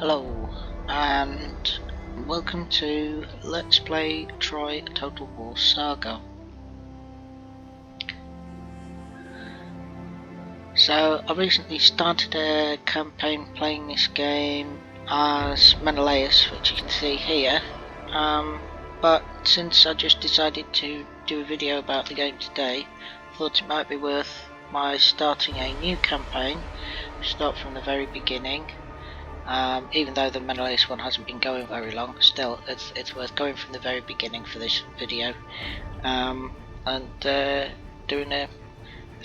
Hello, and welcome to Let's Play Total War Saga. So, I recently started a campaign playing this game as Menelaus, which you can see here, but since I just decided to do a video about the game today, I thought it might be worth my starting a new campaign, start from the very beginning. Even though the Menelaus one hasn't been going very long, still it's worth going from the very beginning for this video, and doing a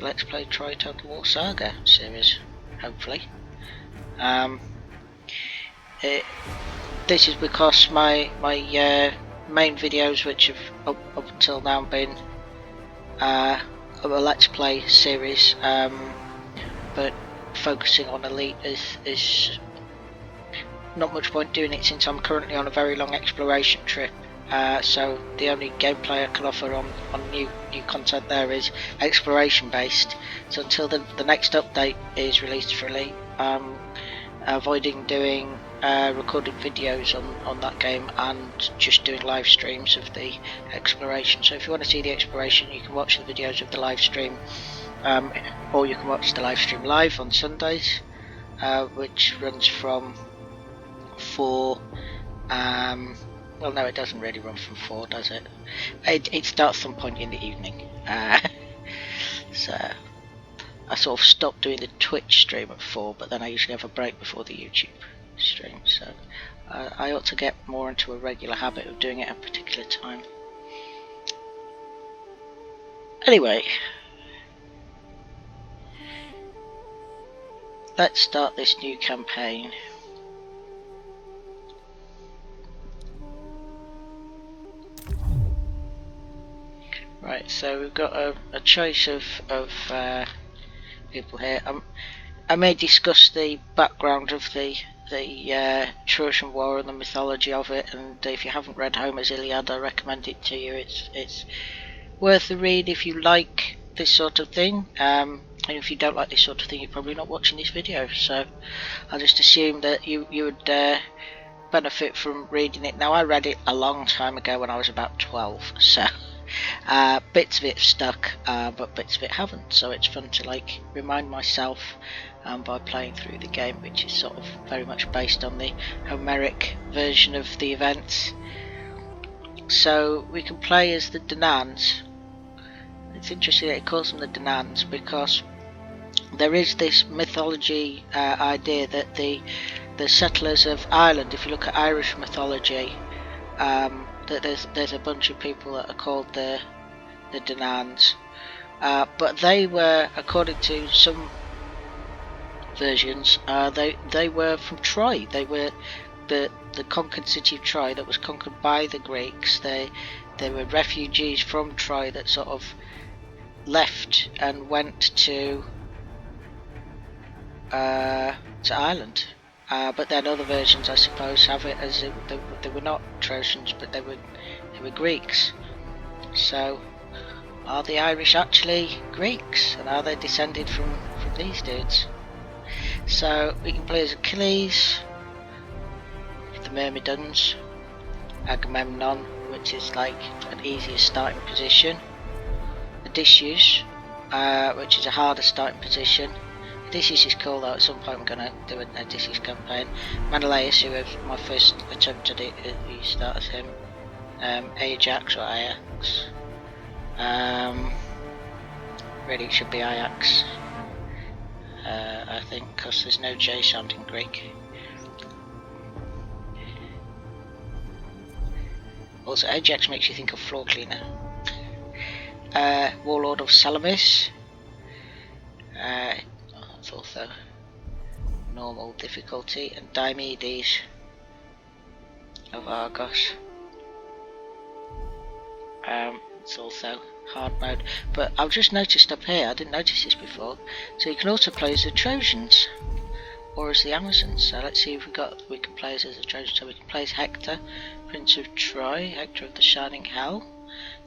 Let's Play Total War Saga series, hopefully. This is because my main videos, which have up until now been a Let's Play series, but focusing on Elite is not much point doing it since I'm currently on a very long exploration trip. So the only gameplay I can offer on new content there is exploration based. So until the next update is released for Elite, I'm avoiding doing recorded videos on that game and just doing live streams of the exploration. So if you want to see the exploration, you can watch the videos of the live stream, or you can watch the live stream live on Sundays, which runs from 4. Well, no, it doesn't really run from 4, does it? It starts some point in the evening. So I sort of stopped doing the Twitch stream at 4, but then I usually have a break before the YouTube stream. So I ought to get more into a regular habit of doing it at a particular time. Anyway, let's start this new campaign. Right, so we've got a choice of people here. I may discuss the background of the Trojan War and the mythology of it, and if you haven't read Homer's Illiad, I recommend it to you. It's worth a read if you like this sort of thing, and if you don't like this sort of thing, you're probably not watching this video, so I'll just assume that you would benefit from reading it. Now, I read it a long time ago when I was about 12, so bits of it stuck, but bits of it haven't, so it's fun to remind myself by playing through the game, which is sort of very much based on the Homeric version of the events. So we can play as the Danans. It's interesting that it calls them the Danans because there is this mythology idea that the settlers of Ireland, if you look at Irish mythology, that there's a bunch of people that are called the Danans, but they were, according to some versions, they were from Troy. They were the conquered city of Troy that was conquered by the Greeks. They were refugees from Troy that sort of left and went to Ireland. But then other versions, I suppose, have it as they were not Trojans, but they were Greeks. So, are the Irish actually Greeks, and are they descended from these dudes? So we can play as Achilles, the Myrmidons, Agamemnon, which is like an easier starting position, Odysseus, which is a harder starting position. Odysseus is cool though. At some point I'm going to do an Odysseus campaign. Menelaus, who was my first attempt at it, you start as him. Ajax or Ajax. Really it should be Ajax, I think, because there's no J sound in Greek. Also, Ajax makes you think of floor cleaner. Warlord of Salamis. That's also normal difficulty, and Diomedes of Argos. It's also hard mode, but I've just noticed up here, I didn't notice this before, so you can also play as the Trojans or as the Amazons. So let's see if we can play as the Trojans. So we can play as Hector, Prince of Troy, Hector of the Shining Hell,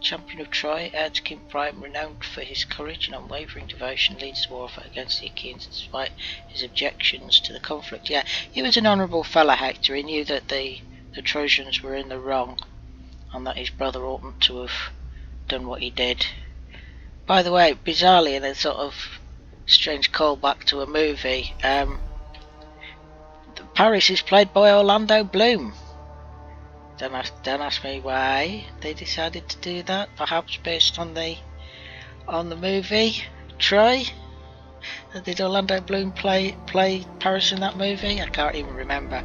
Champion of Troy, heir to King Priam, renowned for his courage and unwavering devotion, leads the warfare against the Achaeans despite his objections to the conflict. Yeah, he was an honourable fella, Hector. He knew that the Trojans were in the wrong and that his brother oughtn't to have done what he did. By the way, bizarrely, in a sort of strange callback to a movie, Paris is played by Orlando Bloom. Don't ask me why they decided to do that. Perhaps based on the movie Troy. Did Orlando Bloom play Paris in that movie? I can't even remember.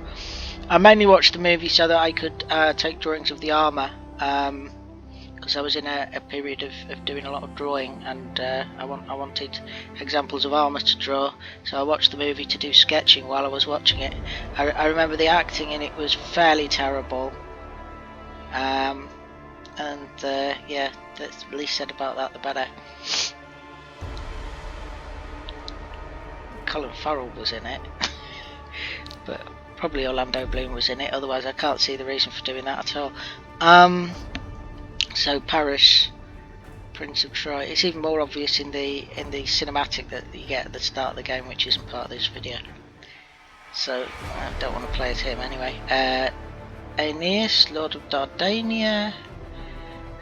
I mainly watched the movie so that I could take drawings of the armour, because I was in a period of doing a lot of drawing, and I wanted examples of armour to draw, so I watched the movie to do sketching while I was watching it. I remember the acting in it was fairly terrible, and yeah, that's the least said about that the better. Colin Farrell was in it, but probably Orlando Bloom was in it, otherwise I can't see the reason for doing that at all. So Paris, Prince of Troy. It's even more obvious in the cinematic that you get at the start of the game, which isn't part of this video. So I don't want to play as him anyway. Aeneas, Lord of Dardania,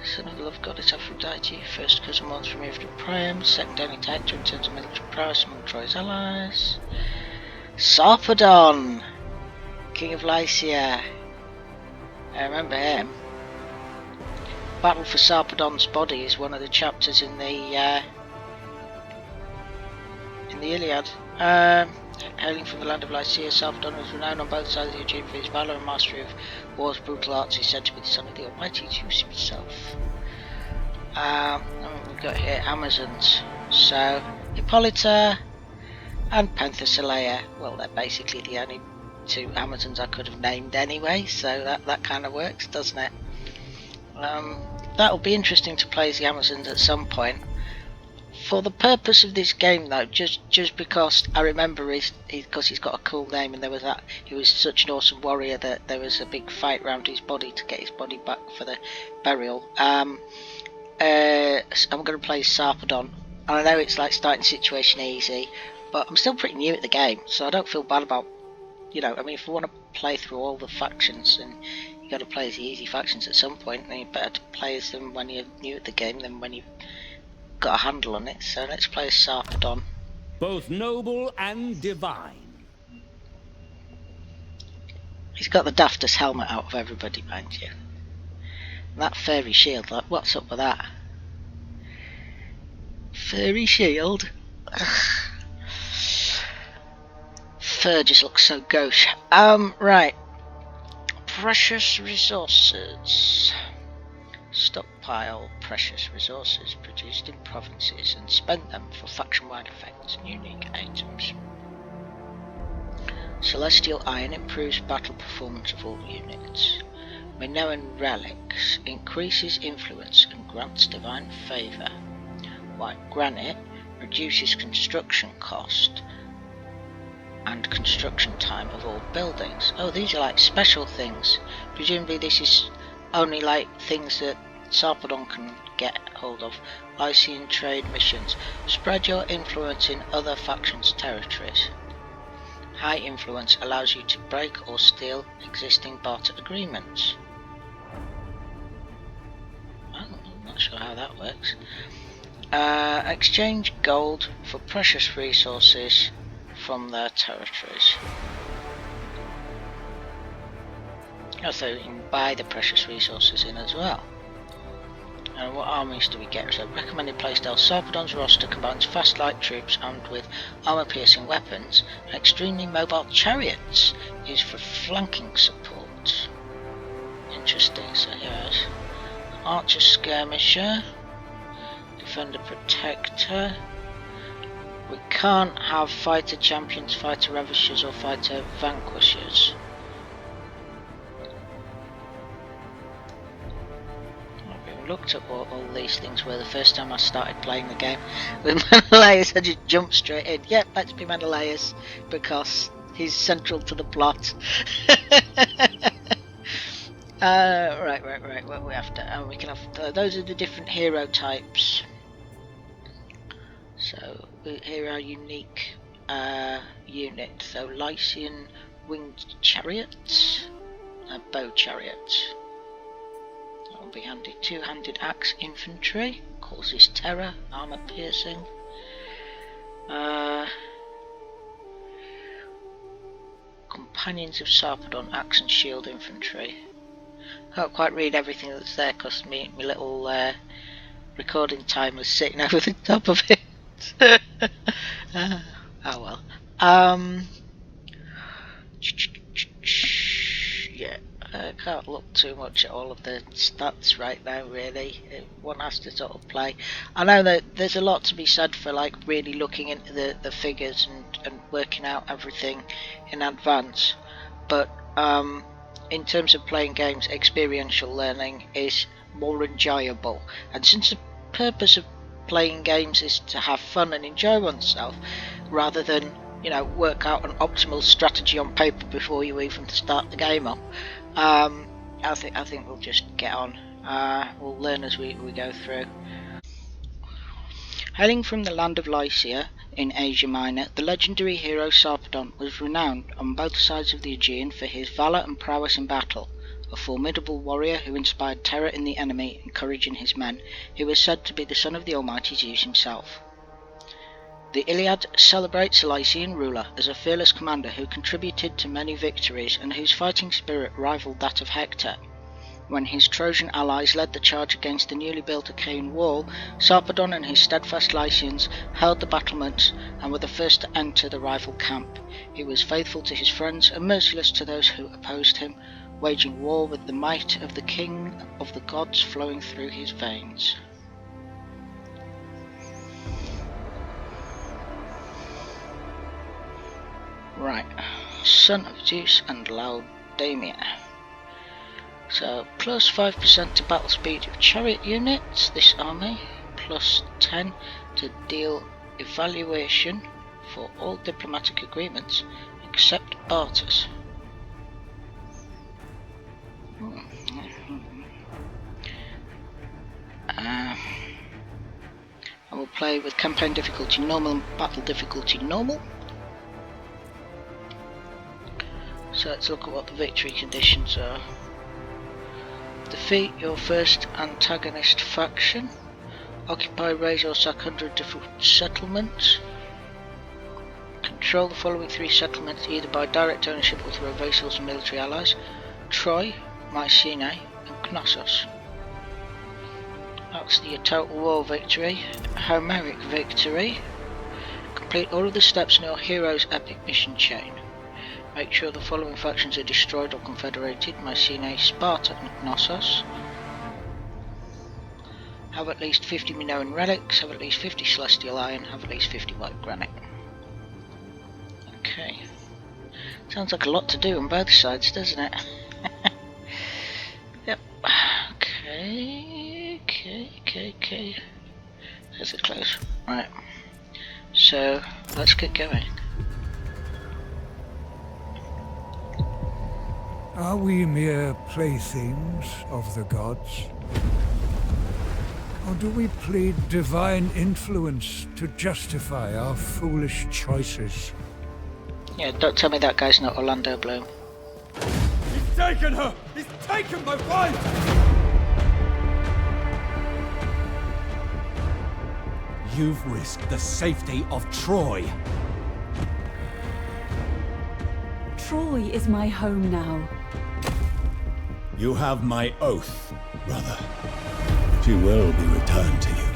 son of the love goddess Aphrodite, first cousin once removed from Priam, second only to Hector in terms of military prowess among Troy's allies. Sarpedon, King of Lycia. I remember him. Battle for Sarpedon's body is one of the chapters in the Iliad. Hailing from the land of Lycia, Sarpedon was renowned on both sides of the Aegean for his valour and mastery of war's brutal arts. He is said to be the son of the Almighty Zeus himself. We've got here Amazons. So Hippolyta and Penthesilea. Well, they're basically the only two Amazons I could have named anyway, so that kind of works, doesn't it? That'll be interesting to play as the Amazons at some point. For the purpose of this game, though, just because I remember because he's got a cool name, and there was that he was such an awesome warrior that there was a big fight around his body to get his body back for the burial. I'm going to play Sarpedon, and I know it's like starting situation easy, but I'm still pretty new at the game, so I don't feel bad about, you know, I mean, if you want to play through all the factions, and you got to play as the easy factions at some point, then you better to play as them when you're new at the game than when you've got a handle on it. So let's play as Sarpedon. Both noble and divine. He's got the daftest helmet out of everybody, mind you. And that fairy shield, like, what's up with that? Fairy shield? Fur just looks so gauche. Right. Precious resources. Stockpile precious resources produced in provinces and spend them for faction-wide effects and unique items. Celestial Iron improves battle performance of all units. Minoan Relics increases influence and grants divine favour. White Granite reduces construction cost and construction time of all buildings. Oh, these are like special things. Presumably this is only like things that Sarpedon can get hold of. Lycian trade missions. Spread your influence in other factions' territories. High influence allows you to break or steal existing barter agreements. I'm not sure how that works. Exchange gold for precious resources from their territories. Also, you can buy the precious resources in as well. And what armies do we get? So, recommended playstyle. Sarpedon's roster combines fast light troops armed with armor-piercing weapons and extremely mobile chariots used for flanking support. Interesting. So here's Archer Skirmisher, Defender Protector. We can't have Fighter Champions, Fighter Ravishers or Fighter Vanquishers. I looked at what all these things were the first time I started playing the game. With Menelaus, I just jumped straight in. Yep, let's be Menelaus, because he's central to the plot. Right. What we have to, we can have. Those are the different hero types. So here are unique units. So Lycian winged chariots, a bow chariot. That will be handy. Two-handed axe infantry, causes terror, armor piercing. Companions of Sarpedon, axe and shield infantry. Can't quite read everything that's there because my little recording timer is sitting over the top of it. Oh well. Yeah, I can't look too much at all of the stats right now, really. One has to sort of play. I know that there's a lot to be said for like really looking into the figures and working out everything in advance, but in terms of playing games, experiential learning is more enjoyable. And since the purpose of playing games is to have fun and enjoy oneself, rather than work out an optimal strategy on paper before you even start the game up, I think we'll just get on. We'll learn as we go through. Hailing from the land of Lycia in Asia Minor, the legendary hero Sarpedon was renowned on both sides of the Aegean for his valour and prowess in battle. A formidable warrior who inspired terror in the enemy and courage in his men, he was said to be the son of the almighty Zeus himself. The Iliad celebrates a Lycian ruler as a fearless commander who contributed to many victories and whose fighting spirit rivaled that of Hector. When his Trojan allies led the charge against the newly built Achaean wall, Sarpedon and his steadfast Lycians held the battlements and were the first to enter the rival camp. He was faithful to his friends and merciless to those who opposed him, waging war with the might of the king of the gods flowing through his veins. Right, son of Zeus and Laodamia. So, plus 5% to battle speed of chariot units, this army, plus 10 to deal evaluation for all diplomatic agreements except barters. I will play with campaign difficulty normal and battle difficulty normal. So let's look at what the victory conditions are. Defeat your first antagonist faction. Occupy, raise or sack 100 different settlements. Control the following 3 settlements either by direct ownership or through vassals and military allies: Troy, Mycenae and Knossos. That's the Total War Victory. Homeric Victory. Complete all of the steps in your hero's epic mission chain. Make sure the following factions are destroyed or confederated: Mycenae, Sparta and Knossos. Have at least 50 Minoan relics, have at least 50 celestial iron, have at least 50 white granite. Okay. Sounds like a lot to do on both sides, doesn't it? Yep. Okay. There's a close. Right. So, let's get going. Are we mere playthings of the gods? Or do we plead divine influence to justify our foolish choices? Yeah, don't tell me that guy's not Orlando Bloom. He's taken her! He's taken my wife! You've risked the safety of Troy. Troy is my home now. You have my oath, brother. She will be returned to you.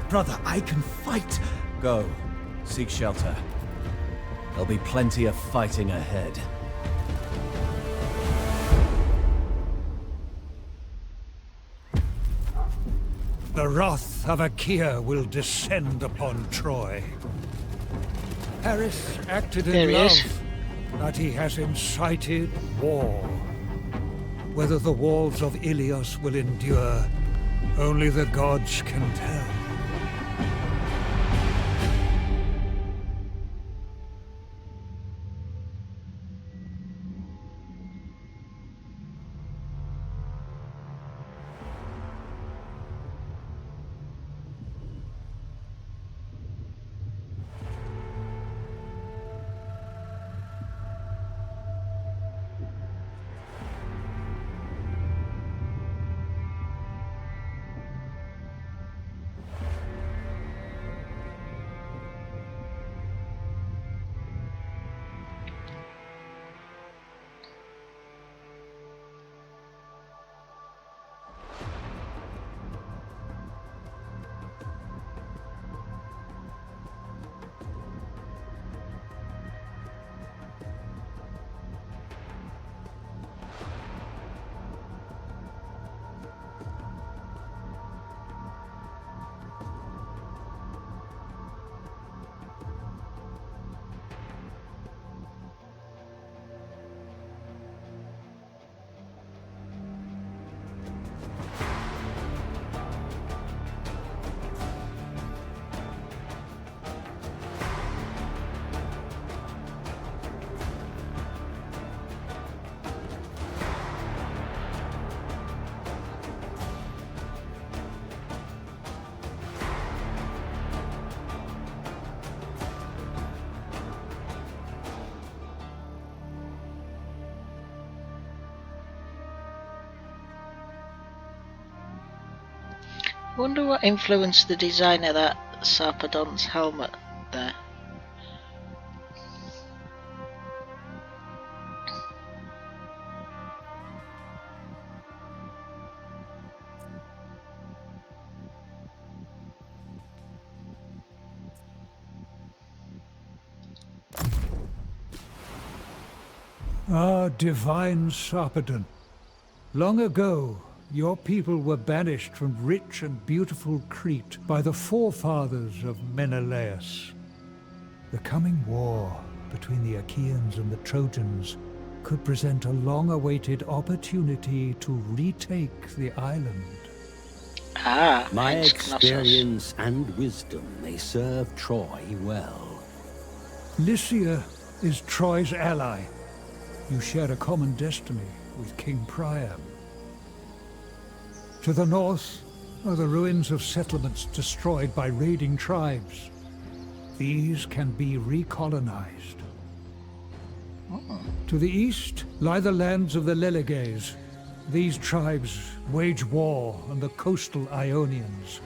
Brother, I can fight. Go. Seek shelter. There'll be plenty of fighting ahead. The wrath of Achaea will descend upon Troy. Paris acted in love, but he has incited war. Whether the walls of Ilios will endure, only the gods can tell. Wonder what influenced the design of that Sarpedon's helmet there. Ah, divine Sarpedon. Long ago, your people were banished from rich and beautiful Crete by the forefathers of Menelaus. The coming war between the Achaeans and the Trojans could present a long-awaited opportunity to retake the island. Ah, My hence Knossos. experience and wisdom may serve Troy well. Lycia is Troy's ally. You share a common destiny with King Priam. To the north are the ruins of settlements destroyed by raiding tribes. These can be recolonized. To the east lie the lands of the Leleges. These tribes wage war on the coastal Ionians.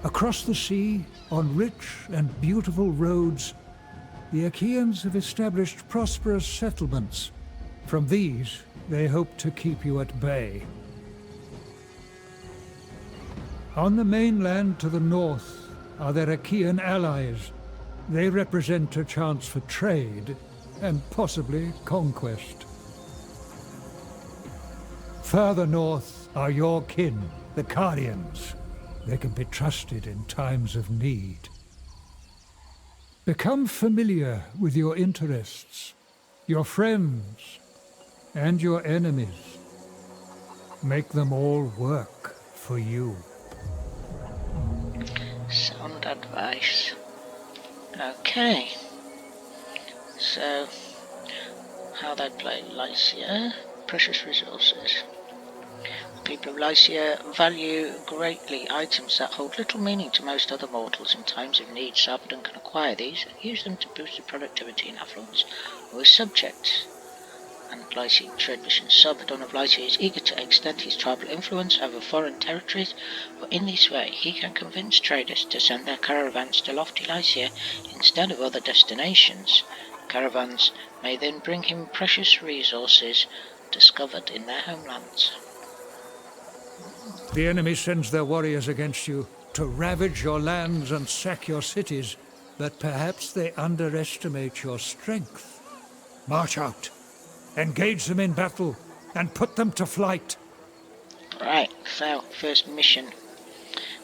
Across the sea, on rich and beautiful roads, the Achaeans have established prosperous settlements. From these, they hope to keep you at bay. On the mainland to the north are their Achaean allies. They represent a chance for trade and possibly conquest. Further north are your kin, the Carians. They can be trusted in times of need. Become familiar with your interests, your friends, and your enemies. Make them all work for you. Sound advice. Okay. So, how they play Lycia. Precious resources. The people of Lycia value greatly items that hold little meaning to most other mortals. In times of need, Sarpedon can acquire these and use them to boost the productivity and affluence of his subjects. And Lycian trade missions. Sarpedon of Lycia is eager to extend his tribal influence over foreign territories, but in this way he can convince traders to send their caravans to lofty Lycia instead of other destinations. Caravans may then bring him precious resources discovered in their homelands. The enemy sends their warriors against you to ravage your lands and sack your cities, but perhaps they underestimate your strength. March out, engage them in battle, and put them to flight. Right, so first mission.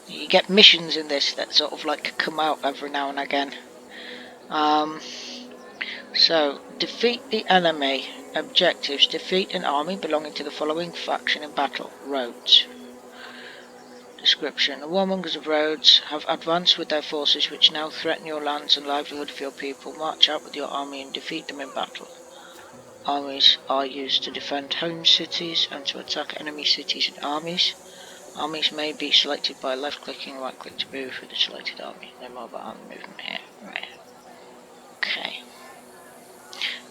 You get missions in this that sort of like come out every now and again. So, defeat the enemy. Objectives: defeat an army belonging to the following faction in battle. Rhodes. Description: the warmongers of Rhodes have advanced with their forces which now threaten your lands and livelihood of your people. March out with your army and defeat them in battle. Armies are used to defend home cities and to attack enemy cities and armies. Armies may be selected by left-clicking and right-click to move with the selected army. No more about army movement here. Right. Okay.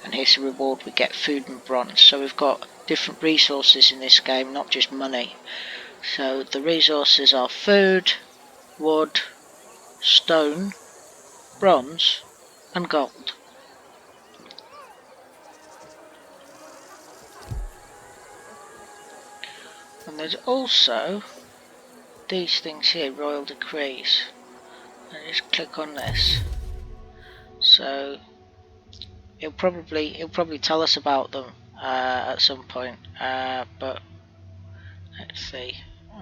And here's the reward: we get food and bronze. So we've got different resources in this game, not just money. So the resources are food, wood, stone, bronze, and gold. And there's also these things here, royal decrees. And just click on this. So he'll probably tell us about them at some point. But let's see.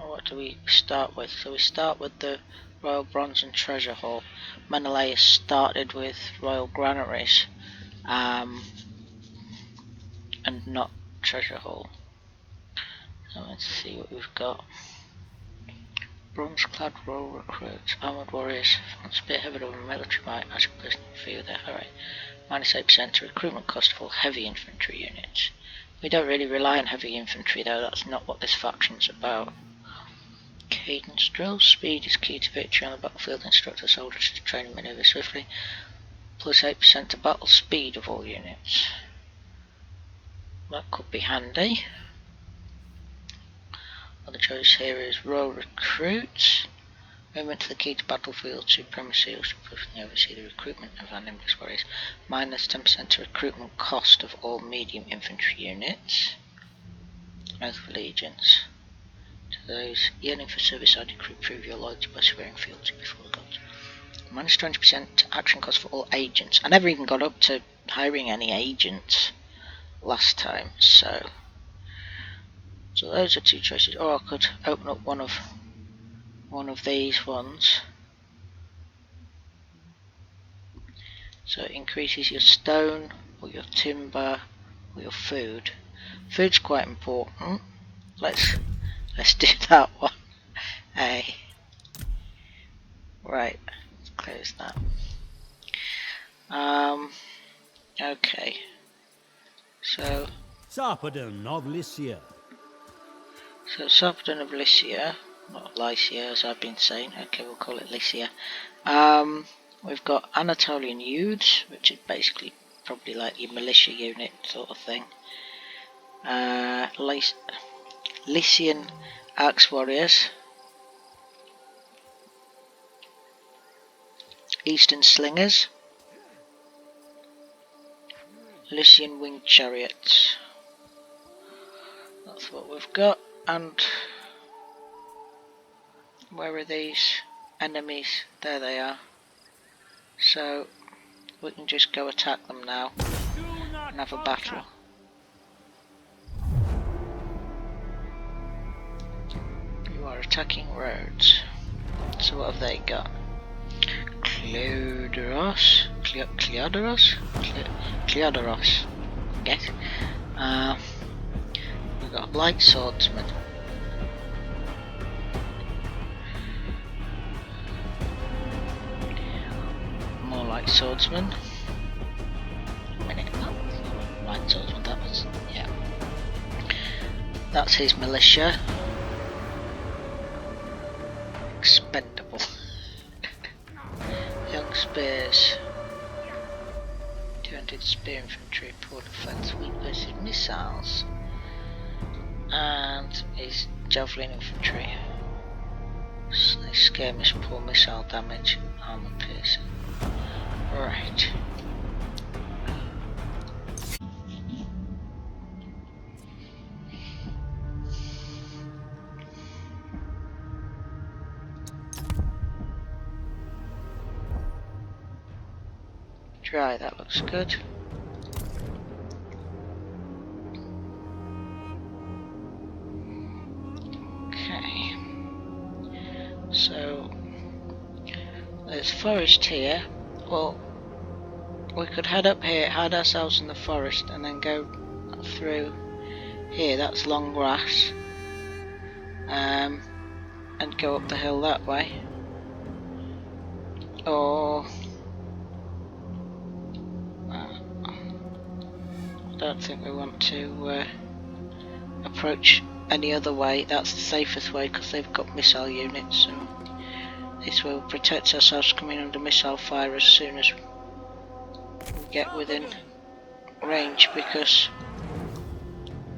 What do we start with? So we start with the Royal Bronze and Treasure Hall. Menelaus started with Royal Granaries, and not Treasure Hall. So let's see what we've got. Bronze-clad royal recruits, armoured warriors, spearheaded over military might, as a personal fee with their hurry. -8% to recruitment cost for heavy infantry units. We don't really rely on heavy infantry though, that's not what this faction's about. Cadence drill, speed is key to victory on the battlefield, instruct the soldiers to train and manoeuvre swiftly. +8% to battle speed of all units. That could be handy. Other choice here is Royal Recruits. Movement to the key to battlefield supremacy, or superficially oversee the recruitment of enemy warriors. Minus 10% to recruitment cost of all medium infantry units. Oath of Allegiance. To those yearning for service, I decree prove your loyalty by swearing fealty before the gods. Minus 20% action cost for all agents. I never even got up to hiring any agents last time, so those are two choices. Or I could open up one of these ones. So it increases your stone, or your timber, or your food. Food's quite important. Let's do that one. Hey. Right, let's close that. Okay. So Sarpedon of Lycia. So Sarpedon of Lycia, not Lycia as I've been saying, okay, we'll call it Lycia. We've got Anatolian Youths, which is basically probably like your militia unit sort of thing. Lycian Axe Warriors. Eastern Slingers. Lycian Winged Chariots. That's what we've got. And where are these enemies? There they are. So we can just go attack them now and have a battle. You are attacking roads. So what have they got? Cleodoros? Yes. We've got light swordsmen. More light swordsmen. A minute. Light swordsman, that was, yeah. That's his militia. Expendable. Young spears. 200 spear infantry, poor defense, weak versus missiles. And his javelin infantry. Skirmish, poor missile damage, armor piercing. Right. Dry, that looks good. Okay. So there's forest here. Well, we could head up here, hide ourselves in the forest, and then go through here. That's long grass. And go up the hill that way. Or I don't think we want to approach any other way. That's the safest way because they've got missile units, and this will protect ourselves coming under missile fire as soon as we get within range. Because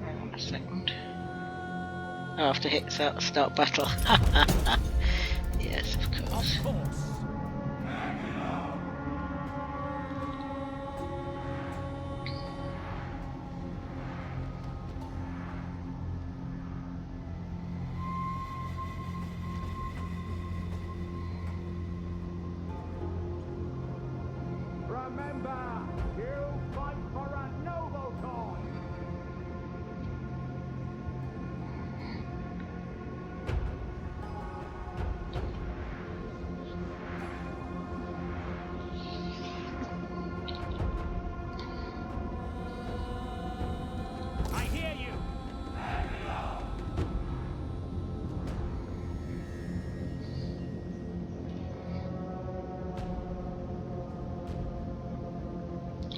hang on a second, I have to hit start battle. Yes, of course.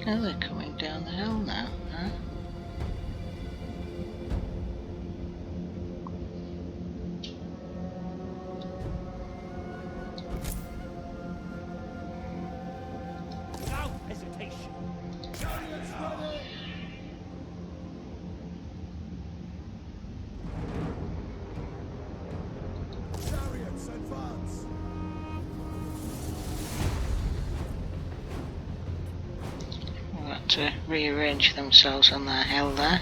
Oh, they're coming down the hill now, huh? No hesitation. to rearrange themselves on their hill there.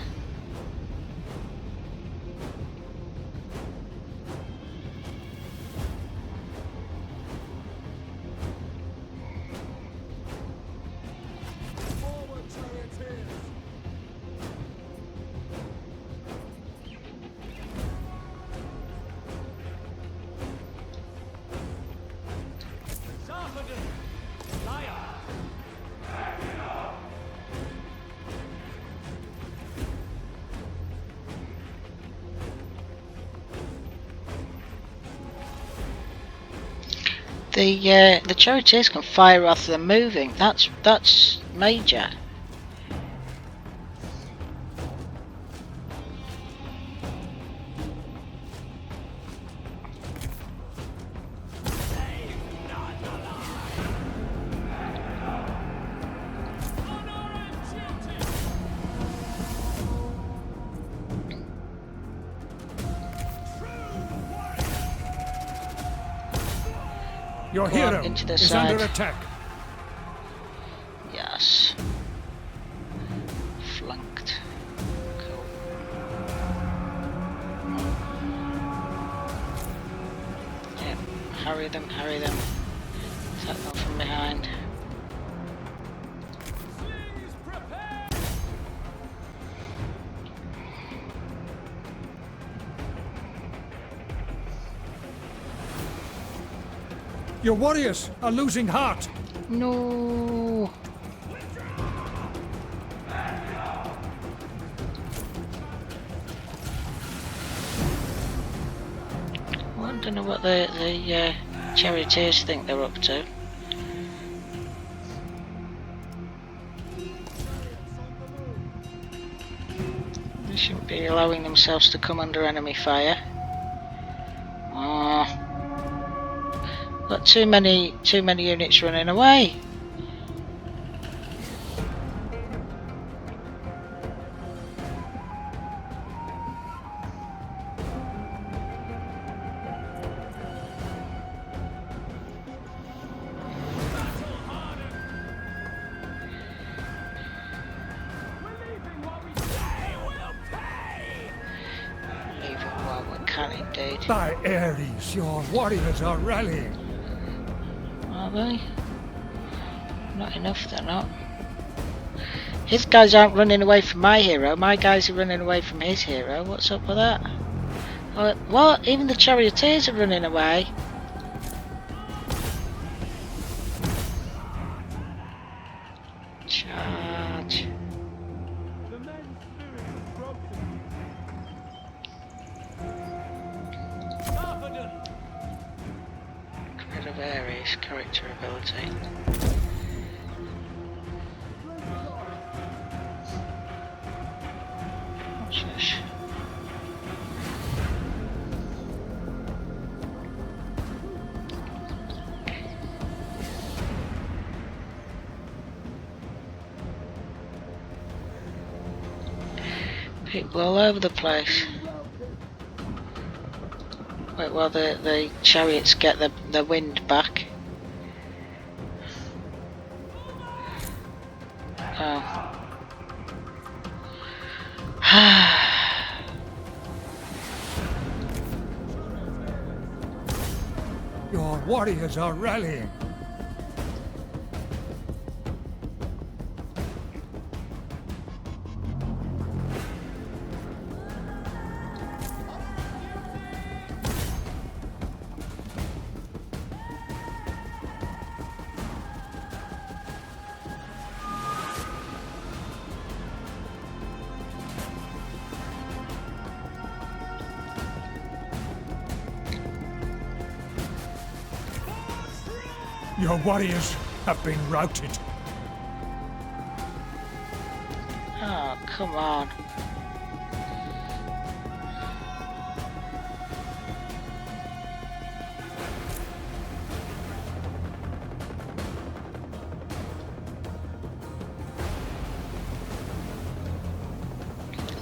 The charioteers can fire after they're moving. That's major. Your hero into the is side. under attack. Yes. Flanked. Cool. Yep. Harry them, harry them. Attack them from behind. Your warriors are losing heart. No. Well, I don't know what the charioteers think they're up to. They shouldn't be allowing themselves to come under enemy fire. Got too many units running away. Leave it while we can, indeed. By Ares, your warriors are rallying. Are they? Not enough, they're not. His guys aren't running away from my hero, my guys are running away from his hero. What's up with that? What? Even the charioteers are running away. Charge. Rid of Ares, character ability. What's this? People all over the place. Wait while the chariots get the wind back. Oh. Your warriors are rallying. Your warriors have been routed. Oh, come on.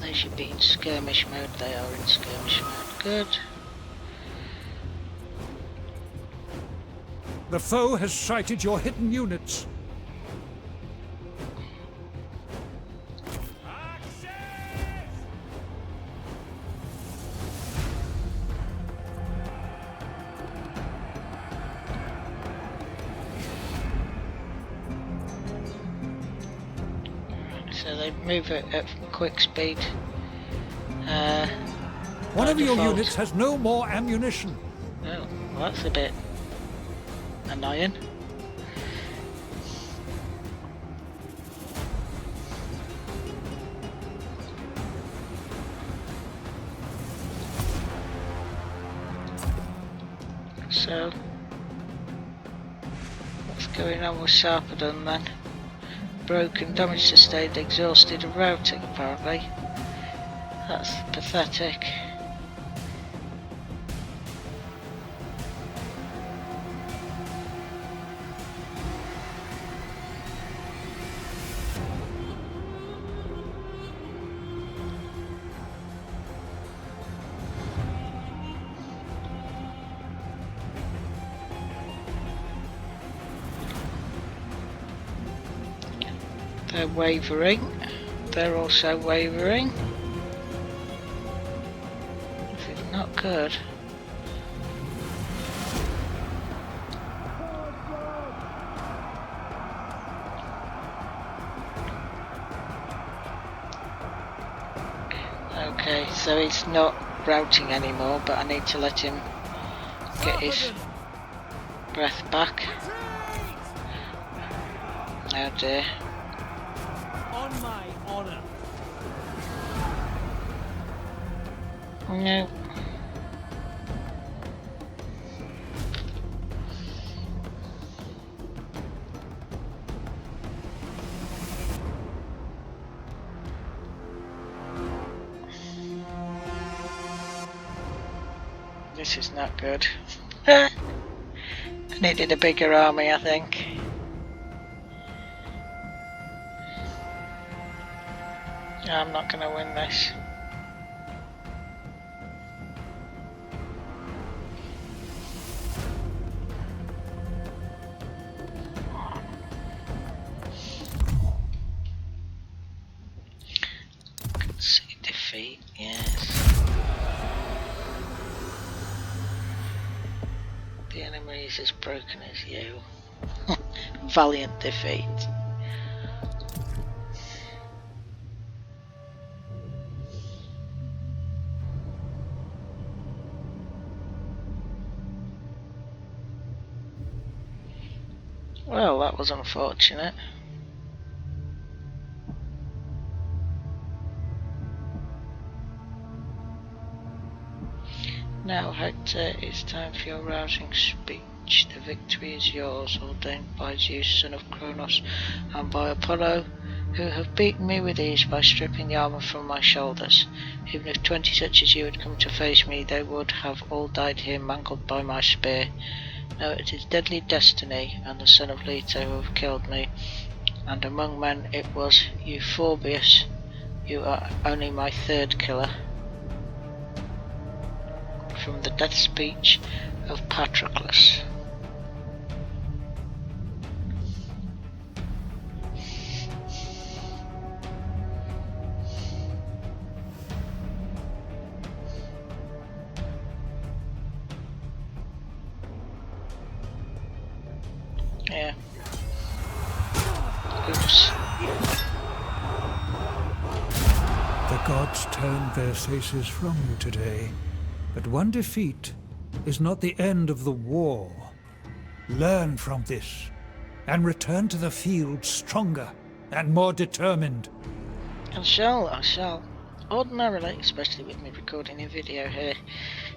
They should be in skirmish mode. They are in skirmish mode. Good. The foe has sighted your hidden units. So they move at quick speed. One of your default. units has no more ammunition. Oh, well, that's a bit annoying. So, what's going on with Sarpedon then? Broken, damage sustained, exhausted and routing apparently. That's pathetic. They're wavering. They're also wavering. This is not good. Okay, so he's not routing anymore, but I need to let him get his breath back. Oh dear. On my honor. No. This is not good. I needed a bigger army, I think. I'm not going to win this. Concede defeat, yes. The enemy is as broken as you. Valiant defeat. Well, that was unfortunate. Now, Hector, it's time for your rousing speech. The victory is yours, ordained by Zeus, son of Kronos, and by Apollo, who have beaten me with ease by stripping the armour from my shoulders. Even if 20 such as you had come to face me, they would have all died here, mangled by my spear. No, it is deadly destiny and the son of Leto who have killed me, and among men it was Euphorbius. You are only my third killer. From the death speech of Patroclus. Yeah. Oops. The gods turned their faces from you today, but one defeat is not the end of the war. Learn from this, and return to the field stronger and more determined. I shall. Ordinarily, especially with me recording a video here,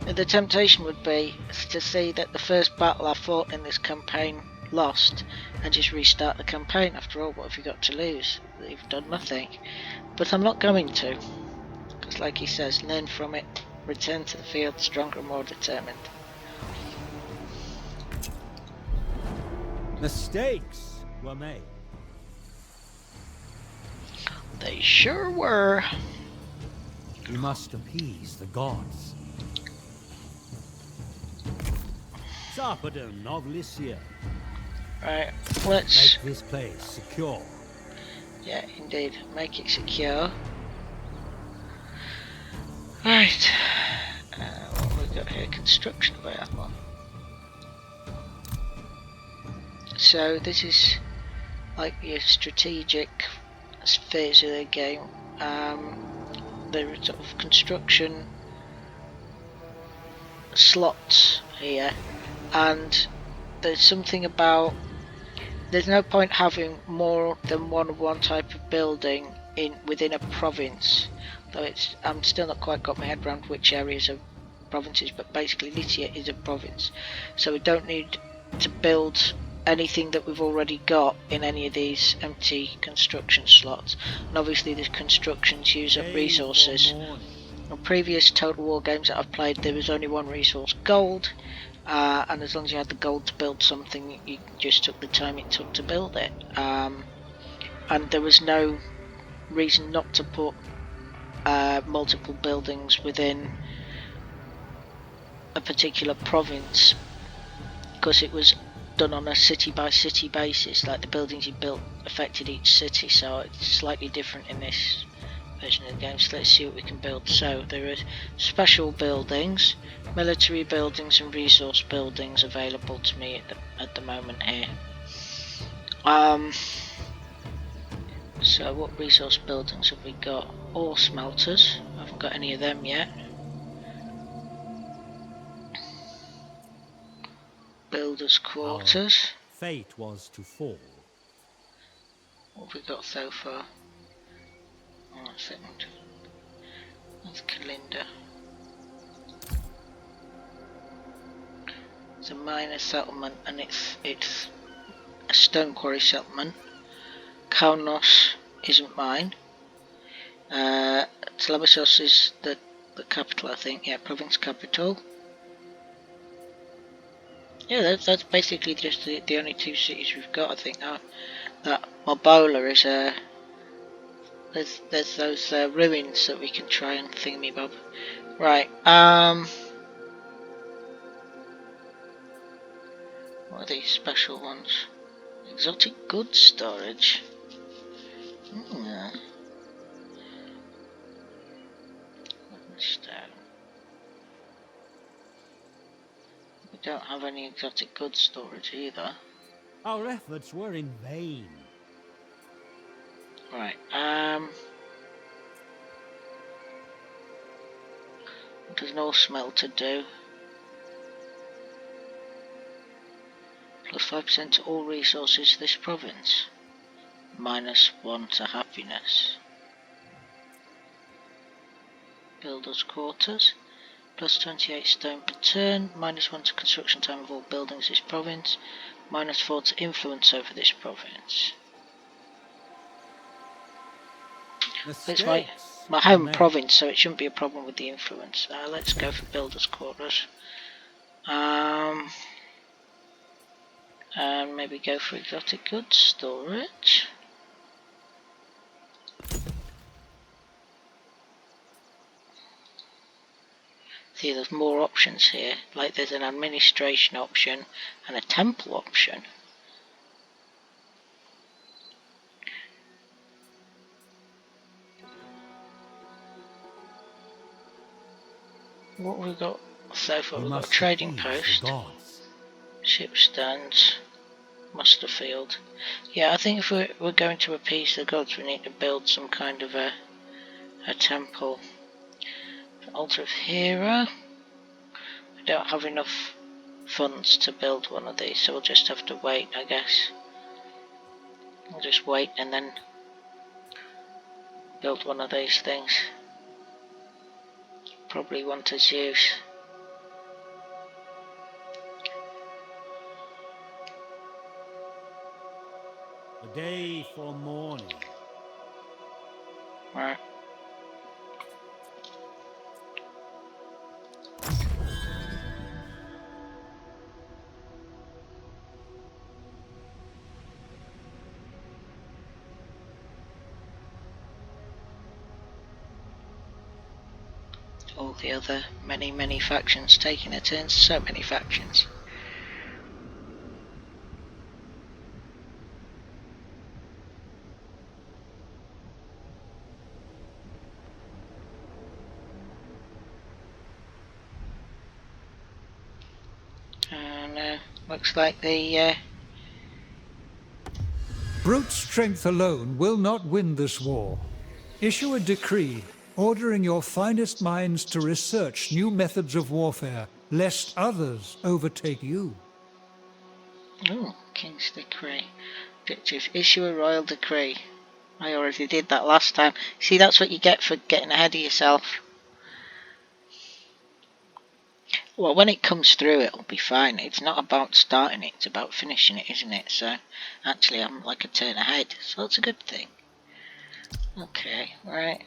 the temptation would be to see that the first battle I fought in this campaign lost and just restart the campaign. After all, what have you got to lose? You've done nothing. But I'm not going to, because like he says, learn from it, return to the field stronger and more determined. Mistakes were made. They sure were. We must appease the gods. Sarpedon of Lycia. Right, let's... Make this place secure. Yeah, indeed. Make it secure. Right. What have we got here? Construction available. So this is like your strategic phase of the game. There are sort of construction slots here, and there's something about there's no point having more than one type of building within a province. Though I'm still not quite got my head around which areas are provinces, but basically Lycia is a province, so we don't need to build anything that we've already got in any of these empty construction slots. And obviously the constructions use up resources. On previous Total War games that I've played, there was only one resource, gold, and as long as you had the gold to build something, you just took the time it took to build it. And there was no reason not to put multiple buildings within a particular province, because it was done on a city by city basis, like the buildings you built affected each city, so it's slightly different in this version of the game. So let's see what we can build. So there are special buildings, military buildings and resource buildings available to me at the moment here. So what resource buildings have we got? Ore smelters, I haven't got any of them yet. Builders' quarters. Fate was to fall. What have we got so far? Oh, a second. That's Kalinda. It's a minor settlement, and it's a stone quarry settlement. Kaunos isn't mine. Telebassos is the capital, I think. Yeah, province capital. Yeah, that's basically just the only two cities we've got, I think. That Mobola is there's those ruins that we can try and thingamy-bob. Right, what are these special ones? Exotic goods storage. Stone. We don't have any exotic goods storage either. Our efforts were in vain. Right, what does an ore smelter do? Plus 5% to all resources to this province. -1 to happiness. Builders' quarters. Plus 28 stone per turn. -1 to construction time of all buildings this province. -4 to influence over this province. It's my home province, so it shouldn't be a problem with the influence. Let's go for builders' quarters. And maybe go for exotic goods storage. See, there's more options here. Like there's an administration option and a temple option. What have we got so far? We've got a trading post, ship stands, muster field. Yeah, I think if we're going to appease the gods, we need to build some kind of a temple. Altar of Hera. We don't have enough funds to build one of these, so we'll just have to wait, I guess. We'll just wait and then build one of these things. Probably one to Zeus. A day for mourning. Right. All the other many factions taking their turns. So many factions. And looks like the Brute strength alone will not win this war. Issue a decree ordering your finest minds to research new methods of warfare, lest others overtake you. Oh, King's Decree. Objective, issue a royal decree. I already did that last time. See, that's what you get for getting ahead of yourself. Well, when it comes through, it'll be fine. It's not about starting it, it's about finishing it, isn't it? So, actually, I'm like a turn ahead, so that's a good thing. Okay, right.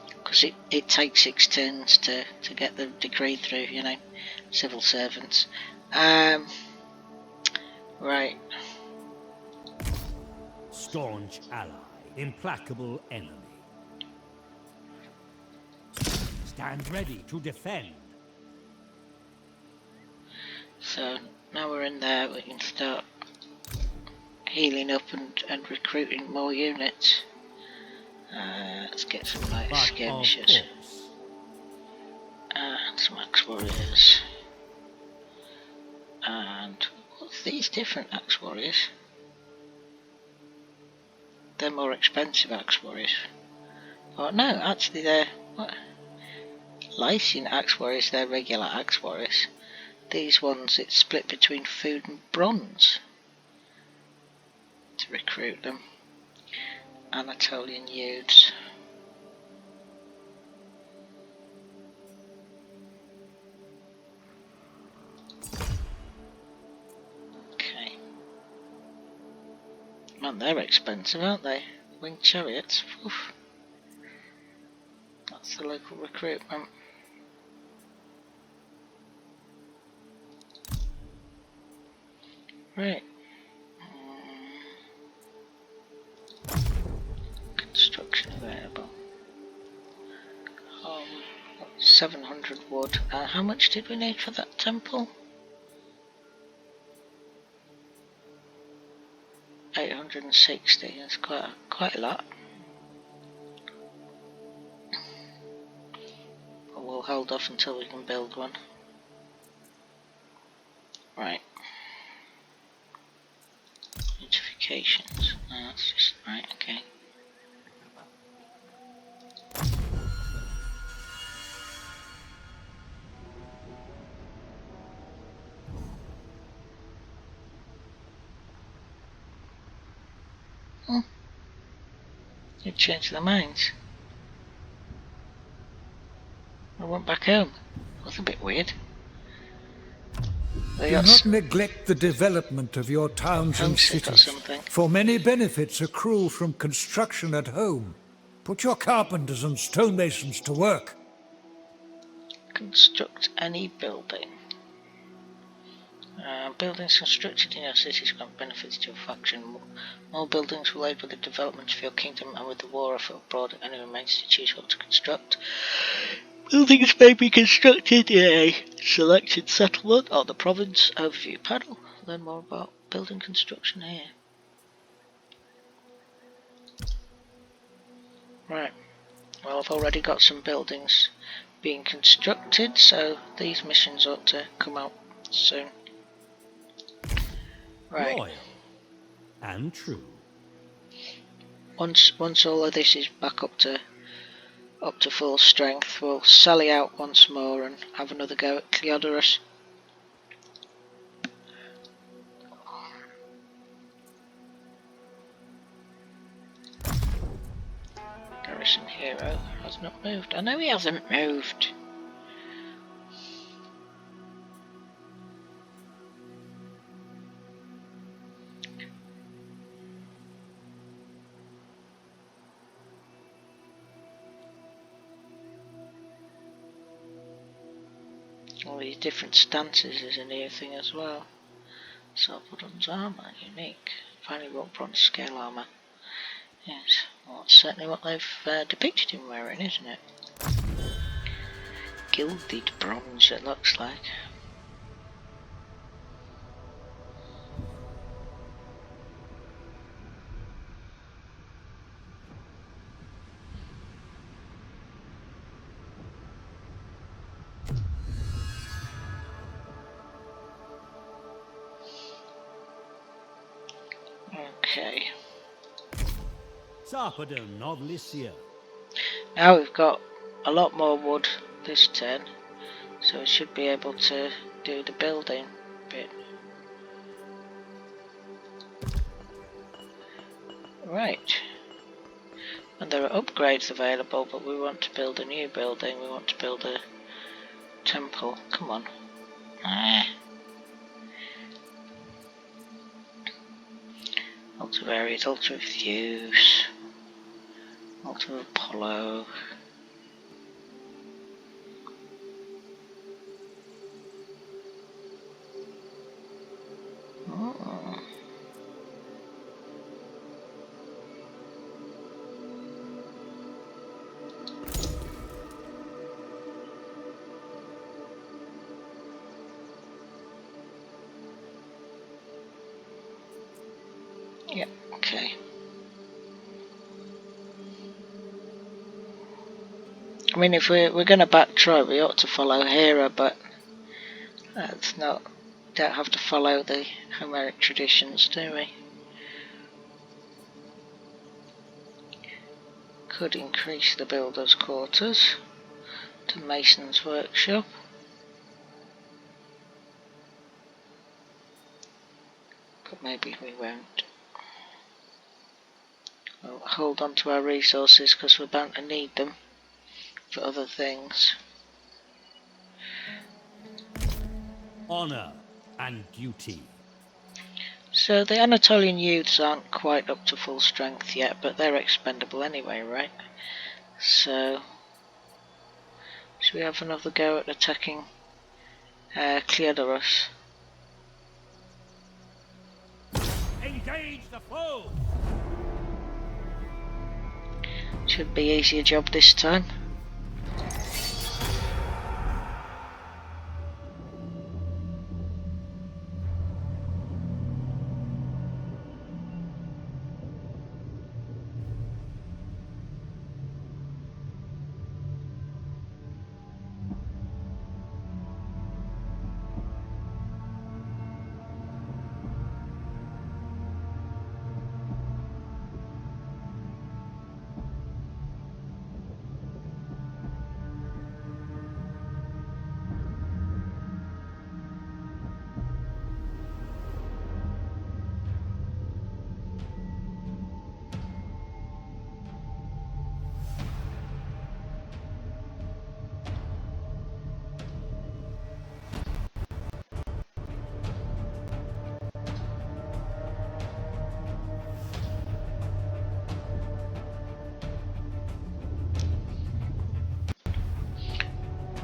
Because it takes 6 turns to get the decree through, you know, civil servants. Right. Staunch ally, implacable enemy. Stand ready to defend. So now we're in there, we can start healing up and recruiting more units. Let's get some light skirmishers. And some axe warriors. And what's these different axe warriors? They're more expensive axe warriors. Oh no, actually they're what? Lycian axe warriors, they're regular axe warriors. These ones, it's split between food and bronze to recruit them. Anatolian youths. Okay. Man, they're expensive, aren't they? Winged chariots. Oof. That's the local recruitment. Right. Construction available. 700 wood. How much did we need for that temple? 860. That's quite a lot. But we'll hold off until we can build one. Right. Notifications. Oh, that's just right. Okay. You changed their minds. I went back home. That's a bit weird. Do not neglect the development of your towns and cities, for many benefits accrue from construction at home. Put your carpenters and stonemasons to work. Construct any building. Buildings constructed in your cities grant benefits to your faction. More buildings will aid with the development of your kingdom and with the war effort abroad. Any remains to choose what to construct. Buildings may be constructed in a selected settlement or the province. Overview panel. Learn more about building construction here. Right. Well, I've already got some buildings being constructed, so these missions ought to come out soon. Right. Loyal and true. Once all of this is back up to full strength, we'll sally out once more and have another go at Cleodorus. Garrison hero has not moved. I know he hasn't moved. All these different stances is a new thing as well. Sarpedon's armour, unique. Finally wrought bronze scale armour. Yes, well that's certainly what they've depicted him wearing, isn't it? Gilded bronze it looks like. Okay. Sarpedon of Lycia. Now we've got a lot more wood this turn, so we should be able to do the building bit. Right. And there are upgrades available, but we want to build a new building. We want to build a temple. Come on. Altar of Ares, Altar of Zeus, Altar of Apollo. Oh. Yep, okay. I mean, if we're going to backtrack, we ought to follow Hera, but that's not. Don't have to follow the Homeric traditions, do we? Could increase the builder's quarters to mason's workshop. But maybe we won't. We'll hold on to our resources because we're bound to need them for other things. Honor and duty. So the Anatolian youths aren't quite up to full strength yet, but they're expendable anyway, right? So should we have another go at attacking Cleodorus? Engage the foe. Should be easier job this time.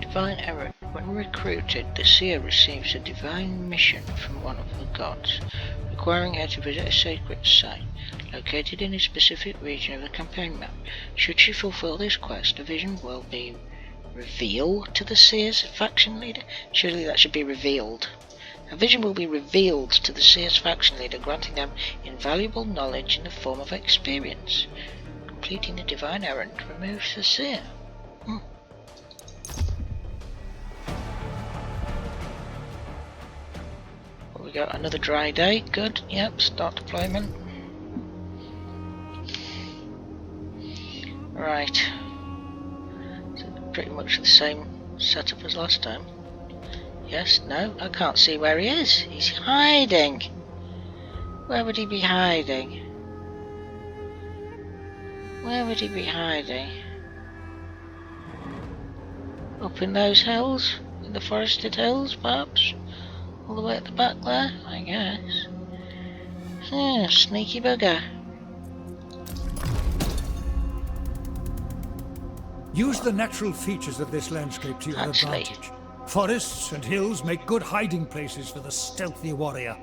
Divine error. When recruited, the seer receives a divine mission from one of the gods, requiring her to visit a sacred site located in a specific region of the campaign map. Should she fulfill this quest, a vision will be revealed to the seer's faction leader. Surely that should be revealed. A vision will be revealed to the seer's faction leader, granting them invaluable knowledge in the form of experience. Completing the divine errand removes the seer. We got another dry day. Good. Yep. Start deployment. Right. So pretty much the same setup as last time. Yes. No. I can't see where he is. He's hiding. Where would he be hiding? Where would he be hiding? Up in those hills? In the forested hills, perhaps? All the way at the back there, I guess. Sneaky bugger. Use the natural features of this landscape to your advantage. Forests and hills make good hiding places for the stealthy warrior.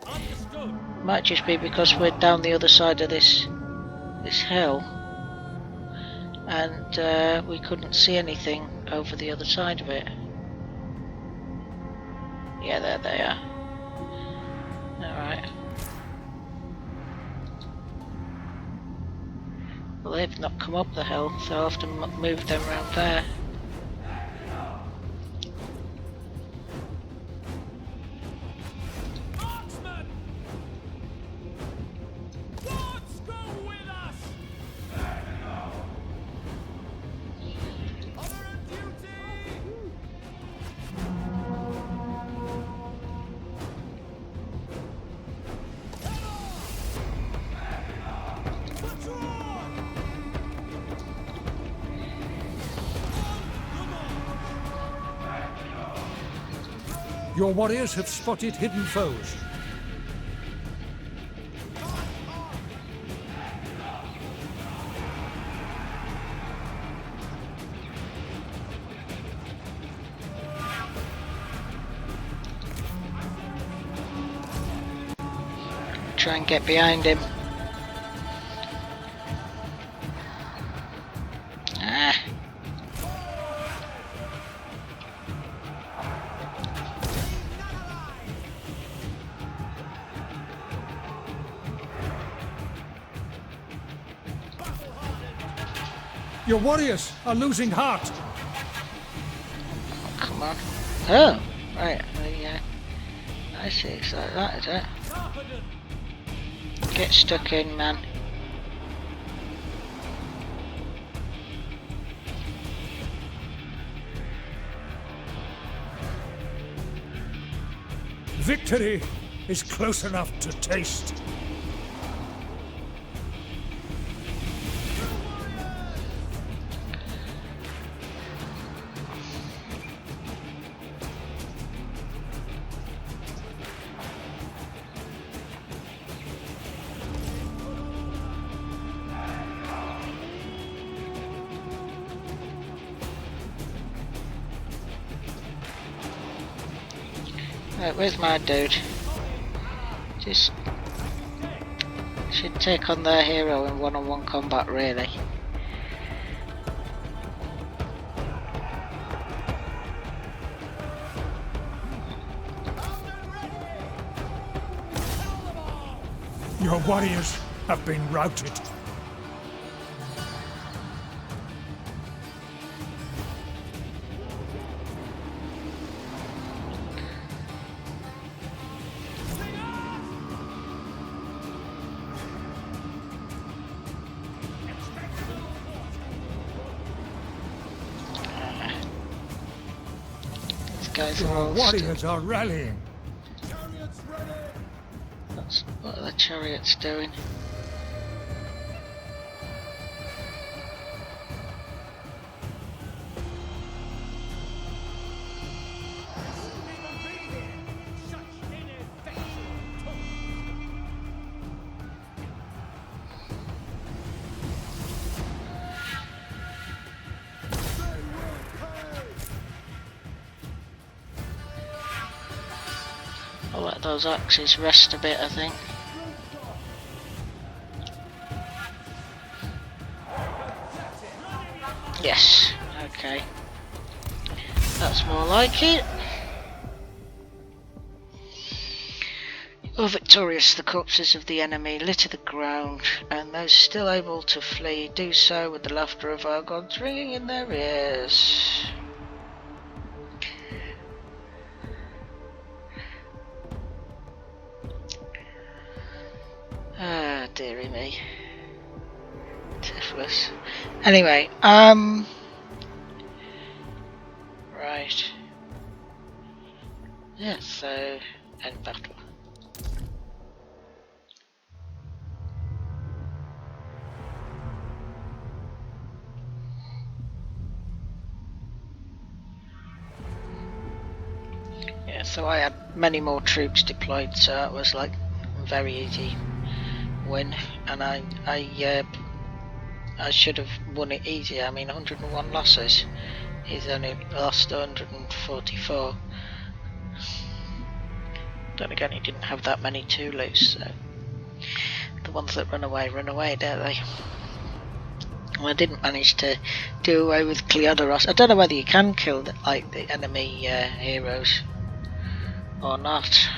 Understood. Might just be because we're down the other side of this hill, and we couldn't see anything over the other side of it. Yeah, there they are. Alright. Well, they've not come up the hill, so I'll have to move them around there. Your warriors have spotted hidden foes. Try and get behind him. Ah. Your warriors are losing heart. Come on. Oh, right. I see. It's like that, is it? Get stuck in, man. Victory is close enough to taste. Right, where's my dude? Just should take on their hero in one-on-one combat, really. Your warriors have been routed. Guys are Your all warriors are rallying. what are the chariots doing? I'll let those axes rest a bit, I think. Yes, okay. That's more like it. Oh, victorious, the corpses of the enemy litter the ground, and those still able to flee do so with the laughter of our gods ringing in their ears. Ah, dearie me. Tiflis. Anyway, right. Yeah, so, end battle. Yeah, so I had many more troops deployed, so it was like a very easy win, and I should have won it easier. I mean, 101 losses. He's only lost 144. Then again, he didn't have that many to lose, so the ones that run away, don't they? Well, I didn't manage to do away with Cleodoros. I don't know whether you can kill the enemy heroes or not.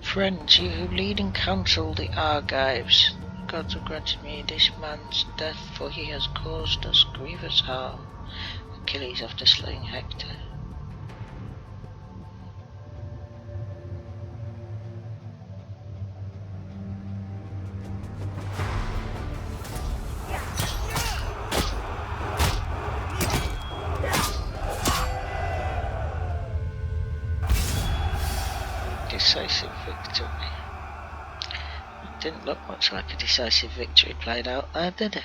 Friends, you who lead and counsel the Argives, the gods have granted me this man's death, for he has caused us grievous harm. Achilles after slaying Hector. Decisive victory. It didn't look much like a decisive victory played out there, did it?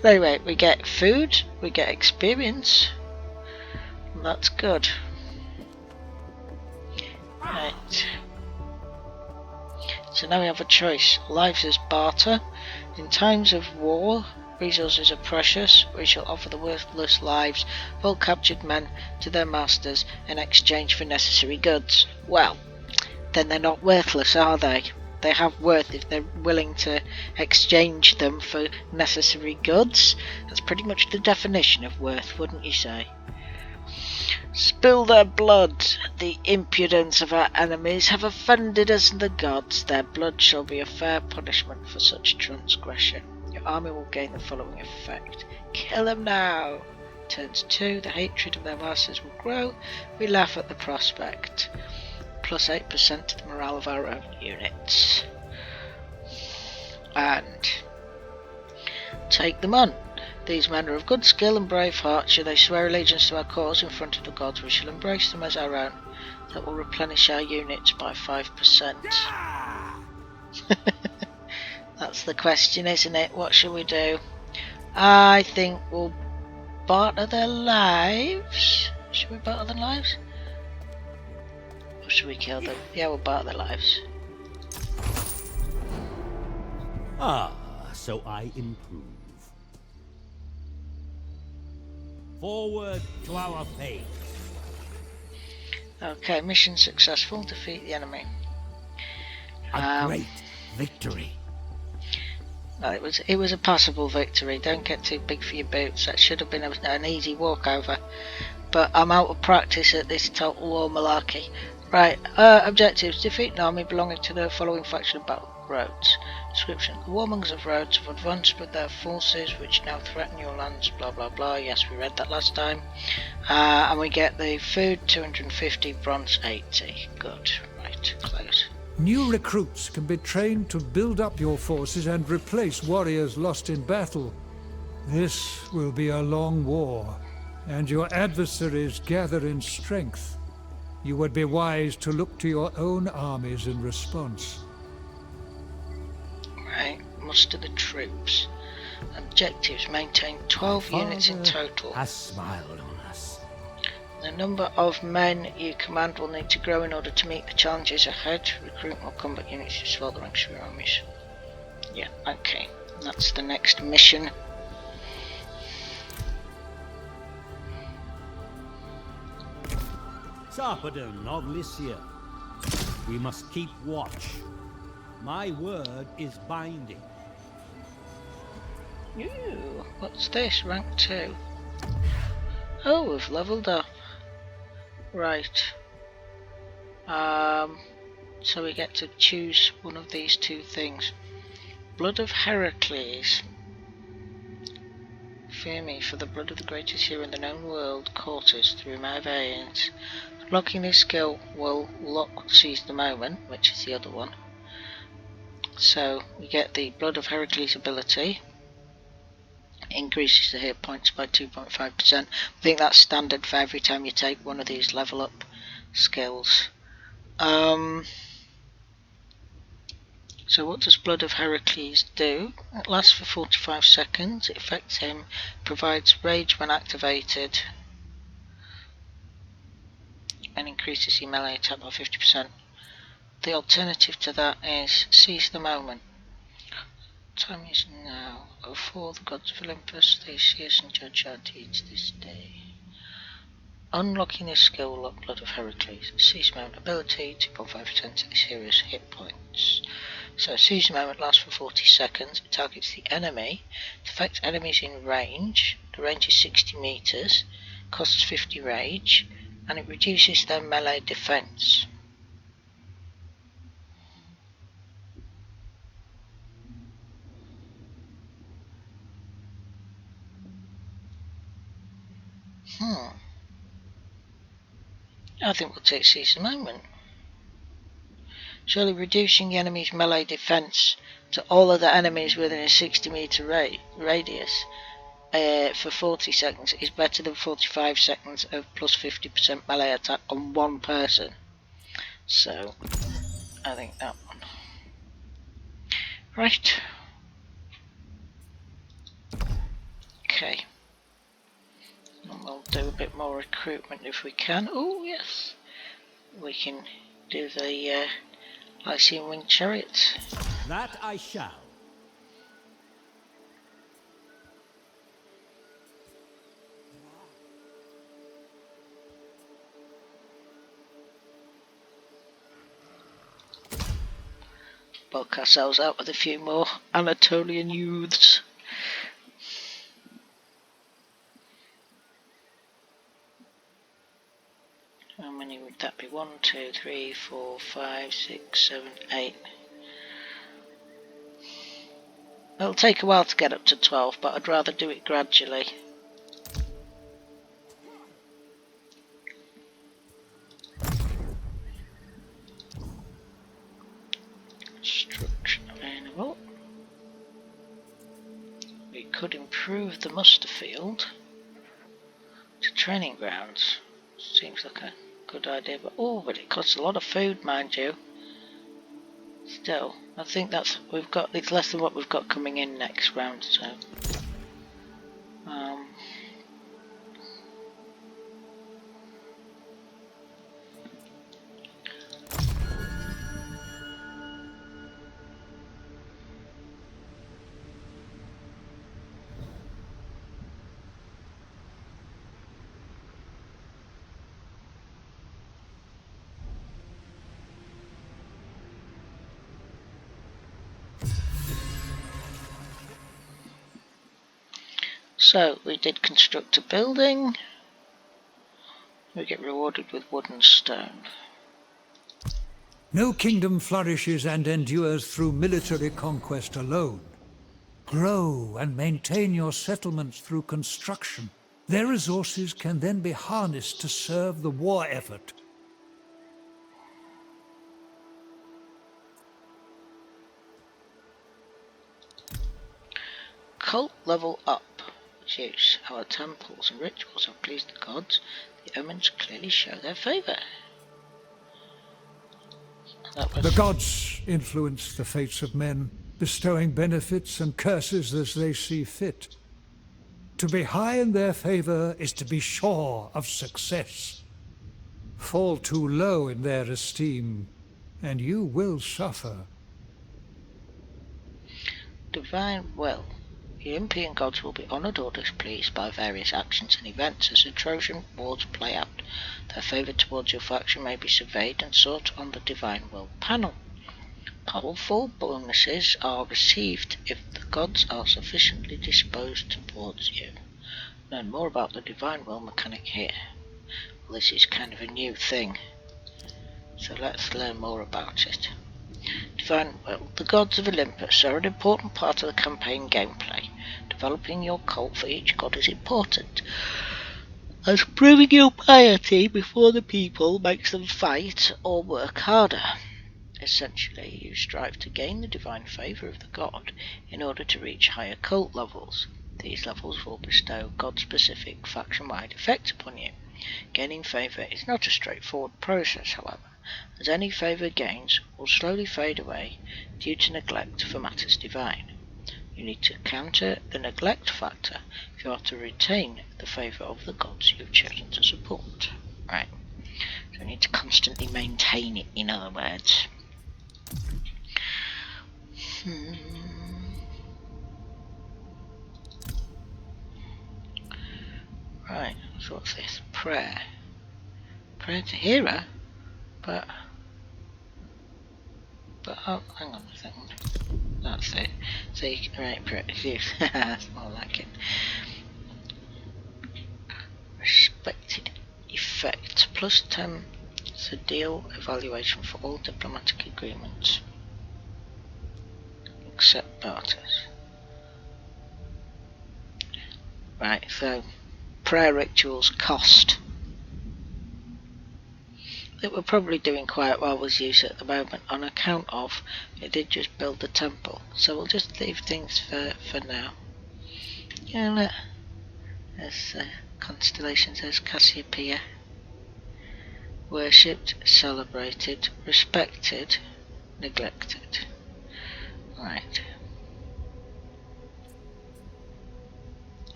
So anyway, we get food, we get experience, and that's good. Right. So now we have a choice. Lives as barter. In times of war, resources are precious. We shall offer the worthless lives of all captured men to their masters in exchange for necessary goods. Well, then they're not worthless, are they? They have worth if they're willing to exchange them for necessary goods. That's pretty much the definition of worth, wouldn't you say? Spill their blood. The impudence of our enemies have offended us and the gods. Their blood shall be a fair punishment for such transgression. Your army will gain the following effect. Kill them now. Turns 2. The hatred of their masters will grow. We laugh at the prospect. Plus 8% to the morale of our own units. And take them on. These men are of good skill and brave heart. Should they swear allegiance to our cause in front of the gods, we shall embrace them as our own. That will replenish our units by 5%. That's the question, isn't it? What shall we do? I think we'll barter their lives. Should we barter their lives? Or should we kill them? Yeah, we'll barter their lives. Ah, so I improve. Forward to our fate. Okay, mission successful. Defeat the enemy. A great victory. Well, it was a passable victory. Don't get too big for your boots. That should have been an easy walkover. But I'm out of practice at this Total War malarkey. Right, objectives. Defeat an army belonging to the following faction of battle. Rhodes. Description. The warmongers of Rhodes have advanced with their forces which now threaten your lands, blah blah blah. Yes, we read that last time. And we get the food 250, bronze 80. Good. Right, close. New recruits can be trained to build up your forces and replace warriors lost in battle. This will be a long war, and your adversaries gather in strength. You would be wise to look to your own armies in response. Right, muster the troops. Objectives: maintain 12 units in total. Has smiled on us. The number of men you command will need to grow in order to meet the challenges ahead. Recruit more combat units to swell the ranks of your armies. Yeah, okay. That's the next mission. Sarpedon of Lycia. We must keep watch. My word is binding. Ooh, what's this? Rank 2. Oh, we've leveled up. Right. So we get to choose one of these two things. Blood of Heracles. Fear me, for the blood of the greatest hero in the known world courses through my veins. Unlocking this skill will seize the moment, which is the other one. So we get the Blood of Heracles ability. Increases the hit points by 2.5%. I think that's standard for every time you take one of these level up skills. So what does Blood of Heracles do? It lasts for 45 seconds. It affects him. Provides rage when activated. And increases your melee attack by 50%. The alternative to that is Seize the Moment. Time is now. O for the gods of Olympus, they see us and judge our deeds this day. Unlocking this skill will unlock Blood of Heracles. Seize the Moment ability, 2.5% of this hero's hit points. So Seize the Moment lasts for 40 seconds. It targets the enemy. It affects enemies in range. The range is 60 meters. Costs 50 rage. And it reduces their melee defense. I think we'll take Seize the Moment. Surely reducing the enemy's melee defense to all other enemies within a 60 meter radius for 40 seconds is better than 45 seconds of plus 50% melee attack on one person. So, I think that one. Right. Okay. And we'll do a bit more recruitment if we can. Oh yes. We can do the Lycian Winged Chariots. That I shall. Bulk ourselves out with a few more Anatolian youths. How many would that be? 1, 2, 3, 4, 5, 6, 7, 8. It'll take a while to get up to 12, but I'd rather do it gradually. Construction available. We could improve the muster field to training grounds. Seems like a good idea, but it costs a lot of food, mind you. Still, I think it's less than what we've got coming in next round, so So we did construct a building. We get rewarded with wood and stone. No kingdom flourishes and endures through military conquest alone. Grow and maintain your settlements through construction. Their resources can then be harnessed to serve the war effort. Cult level up. Use. Our temples and rituals have pleased the gods. The omens clearly show their favour. The gods influence the fates of men, bestowing benefits and curses as they see fit. To be high in their favour is to be sure of success. Fall too low in their esteem, and you will suffer. Divine will. The Olympian gods will be honoured or displeased by various actions and events as the Trojan Wars play out. Their favour towards your faction may be surveyed and sought on the Divine Will panel. Powerful bonuses are received if the gods are sufficiently disposed towards you. Learn more about the Divine Will mechanic here. Well, this is kind of a new thing, so let's learn more about it. Divine Will. The gods of Olympus are an important part of the campaign gameplay. Developing your cult for each god is important, as proving your piety before the people makes them fight or work harder. Essentially, you strive to gain the divine favour of the god in order to reach higher cult levels. These levels will bestow god-specific faction-wide effects upon you. Gaining favour is not a straightforward process, however, as any favour gains will slowly fade away due to neglect for matters divine. You need to counter the neglect factor if you are to retain the favour of the gods you've chosen to support. Right, so you need to constantly maintain it, in other words. Right, so what's this? Prayer. Prayer to Hera? But oh, hang on a second. That's it. So you can, right, prayer. That's more like it. Respected effect. Plus 10 is a deal evaluation for all diplomatic agreements. Except barters. Right, so prayer rituals cost. I think we're probably doing quite well with use at the moment on account of it did just build the temple, so we'll just leave things for now. Yeah, there's constellations, there's Cassiopeia. Worshipped, celebrated, respected, neglected. Right.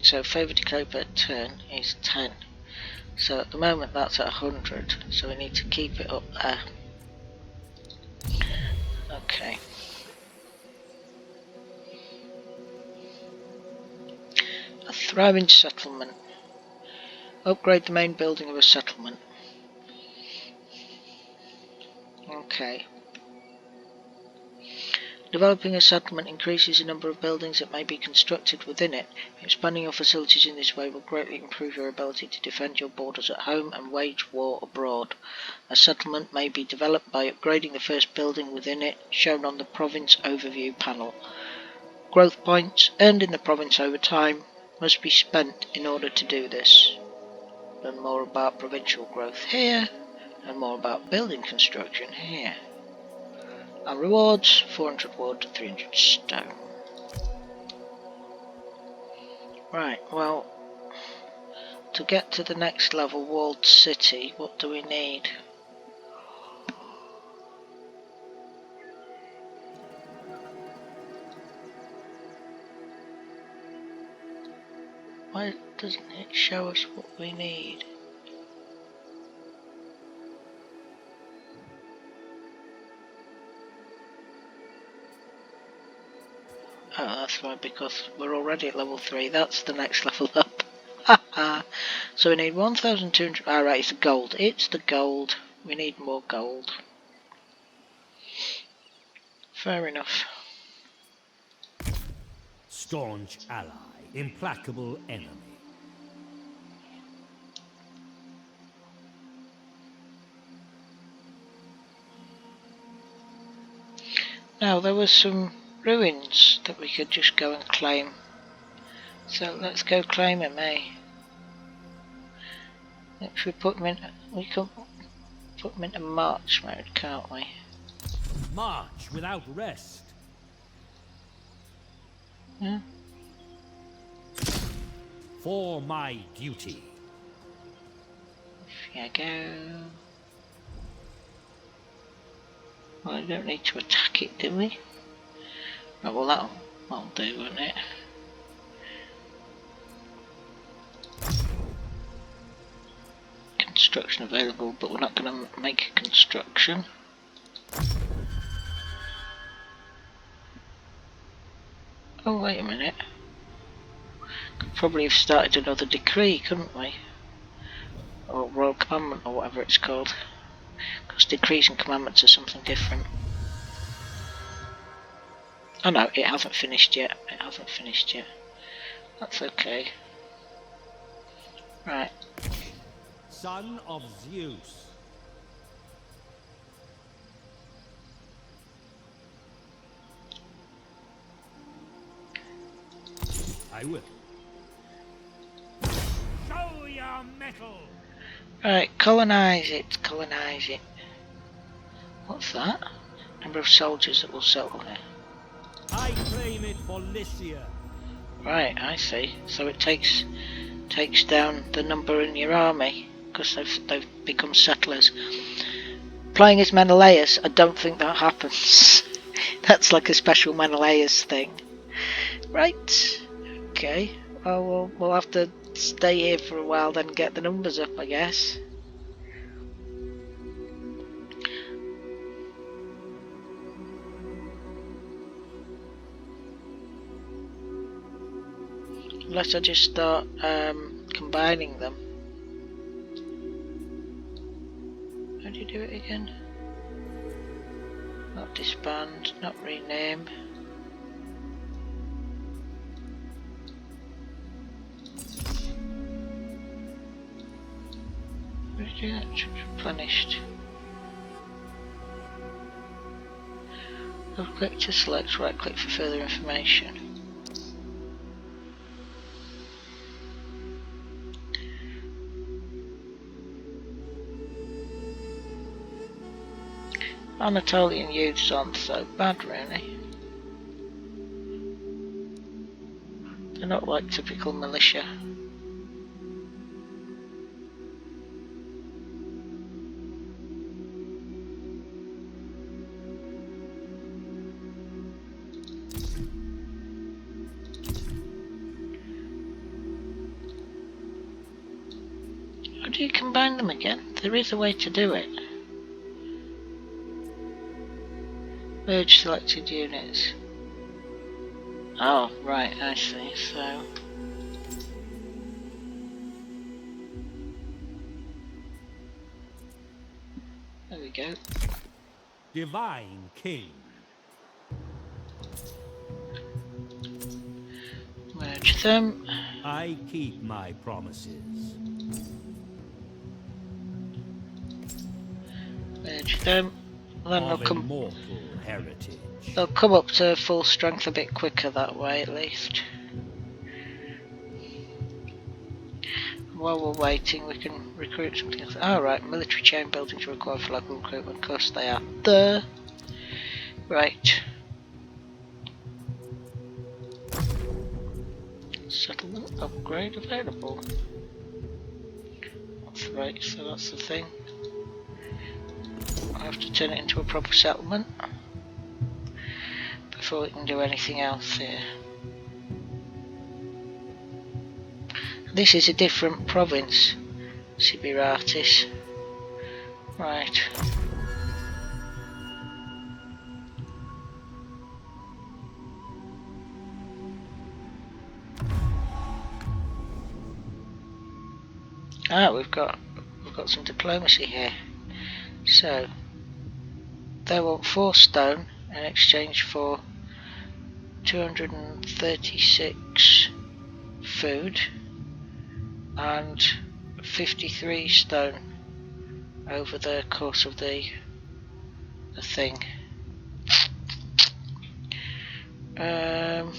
So favour declared per turn is 10. So at the moment that's at 100, so we need to keep it up there. Okay. A thriving settlement. Upgrade the main building of a settlement. Okay. Developing a settlement increases the number of buildings that may be constructed within it. Expanding your facilities in this way will greatly improve your ability to defend your borders at home and wage war abroad. A settlement may be developed by upgrading the first building within it, shown on the province overview panel. Growth points earned in the province over time must be spent in order to do this. Learn more about provincial growth here, and more about building construction here. And rewards, 400 wood, 300 stone. Right, well, to get to the next level, walled city, what do we need? Why doesn't it show us what we need? Oh, that's right, because we're already at level 3. That's the next level up. Haha. So we need 1,200. Alright, it's the gold. It's the gold. We need more gold. Fair enough. Staunch ally, implacable enemy. Now, there were some ruins that we could just go and claim. So let's go claim them, eh? If we put them in, we can put them into march mode, can't we? March without rest. Yeah. For my duty. Off you go. Well, I don't need to attack it, do we? Oh, well, that'll do, won't it? Construction available, but we're not going to make a construction. Oh, wait a minute. Could probably have started another decree, couldn't we? Or royal commandment, or whatever it's called. Because decrees and commandments are something different. Oh no, it hasn't finished yet. It hasn't finished yet. That's okay. Right. Son of Zeus. I will. Show your metal. Right, colonise it, colonise it. What's that? Number of soldiers that will settle here. I claim it for Lycia. Right, I see. So it takes down the number in your army because they've become settlers. Playing as Menelaus, I don't think that happens. That's like a special Menelaus thing. Right. Okay. Well, we'll have to stay here for a while, then get the numbers up, I guess. Unless I just start combining them. How do you do it again? Not disband, not rename. How do you do that? Replenished. Left click to select, right click for further information. Anatolian youths aren't so bad, really. They're not like typical militia. How do you combine them again? There is a way to do it. Merge selected units. Oh, right, I see. So there we go. Divine King. Merge them. I keep my promises. Merge them. Then Of immortal heritage. they'll come up to full strength a bit quicker that way, at least. While we're waiting, we can recruit something else. Alright, military chain buildings required for local recruitment. Of course they are there. Right. Settlement upgrade available. That's right, so that's the thing. I have to turn it into a proper settlement before we can do anything else here. This is a different province, Sibiratis. Right. Ah, we've got some diplomacy here. So they want 4 stone in exchange for 236 food and 53 stone over the course of the thing. Well,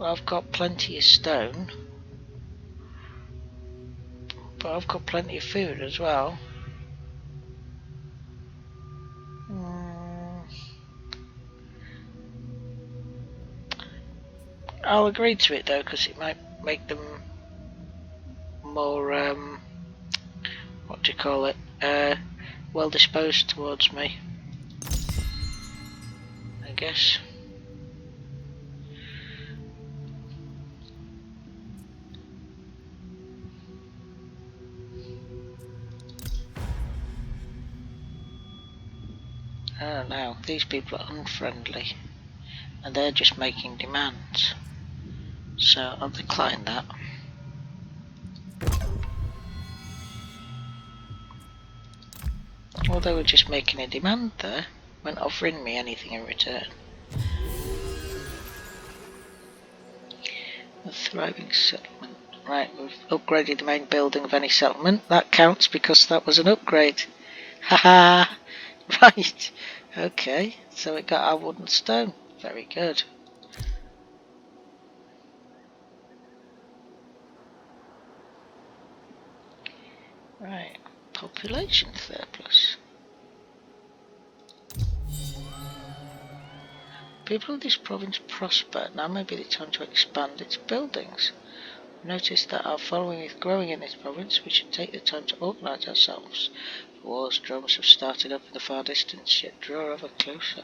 I've got plenty of stone, but I've got plenty of food as well. I'll agree to it though, because it might make them more, what do you call it, well disposed towards me, I guess. Oh no, these people are unfriendly and they're just making demands, so I'll decline that. Well, they were just making a demand there, weren't offering me anything in return. A thriving settlement. Right, we've upgraded the main building of any settlement. That counts because that was an upgrade. Haha! Right, okay, so it got our wooden stone. Very good. Right, population surplus. People of this province prosper. Now may be the time to expand its buildings. Notice that our following is growing in this province. We should take the time to organise ourselves. Wars, drums have started up in the far distance, yet draw ever closer.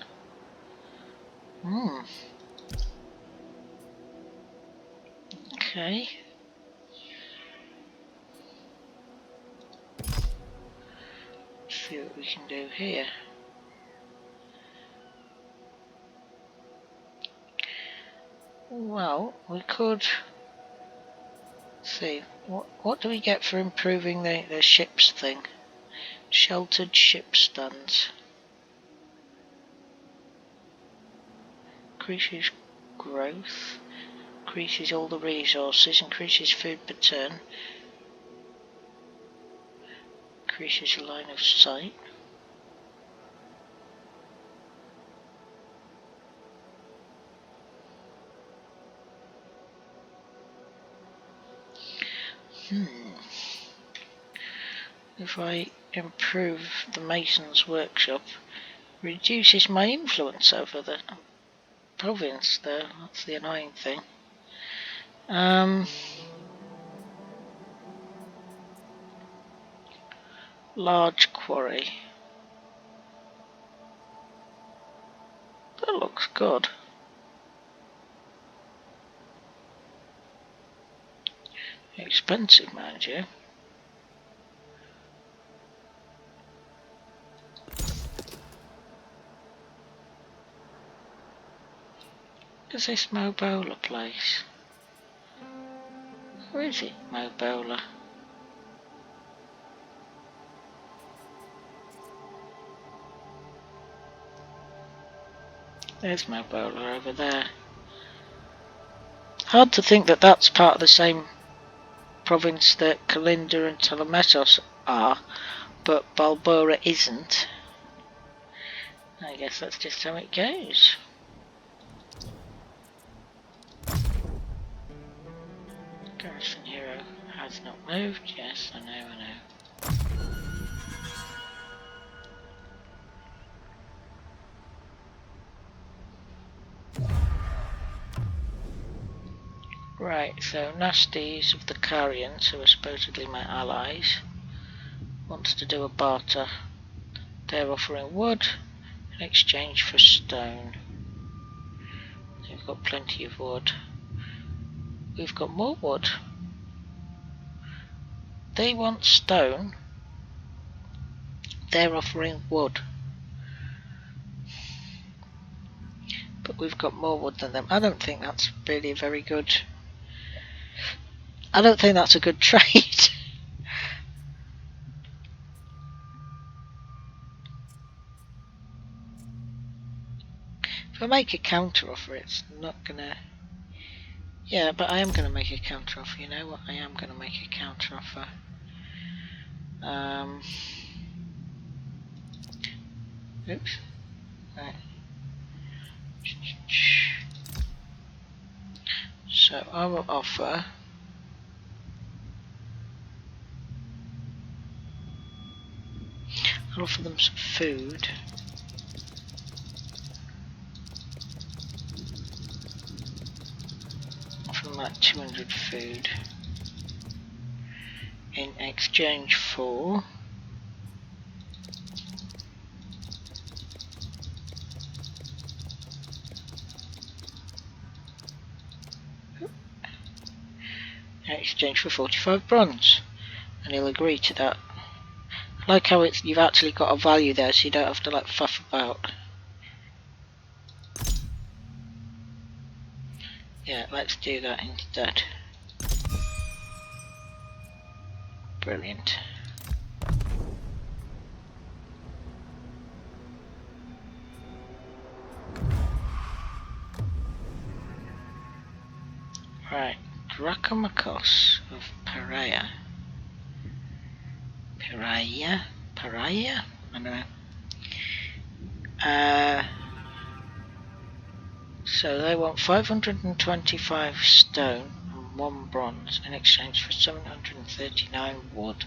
Okay. Let's see what we can do here. Well, we could see what do we get for improving the ships thing? Sheltered ship stands. Increases growth, increases all the resources, increases food per turn, increases line of sight. If I improve the mason's workshop, reduces my influence over the province though, that's the annoying thing. Large quarry. That looks good. Expensive, mind you. Is this Mobola place? Where is it, Mobola? There's Mobola over there. Hard to think that that's part of the same province that Kalinda and Telemetos are, but Balbora isn't. I guess that's just how it goes. Garrison hero has not moved. Yes, I know. Right, so Nasties of the Carians, who are supposedly my allies, wants to do a barter. They're offering wood in exchange for stone. They've got plenty of wood. We've got more wood. They want stone. They're offering wood. But we've got more wood than them. I don't think that's really very good. I don't think that's a good trade. If I make a counter offer, it's not gonna... Yeah, but I am gonna make a counter offer, you know what? I am gonna make a counter offer. Oops. Right. So I will offer... I'll offer them some food. Offer them like 200 food. In exchange for... In exchange for 45 bronze. And he'll agree to that. I like how you've actually got a value there, so you don't have to like fuff about. Yeah, let's do that instead. Brilliant. Right, Dracomakos of Perea. Perea? I don't know. So they want 525 stone and 1 bronze in exchange for 739 wood.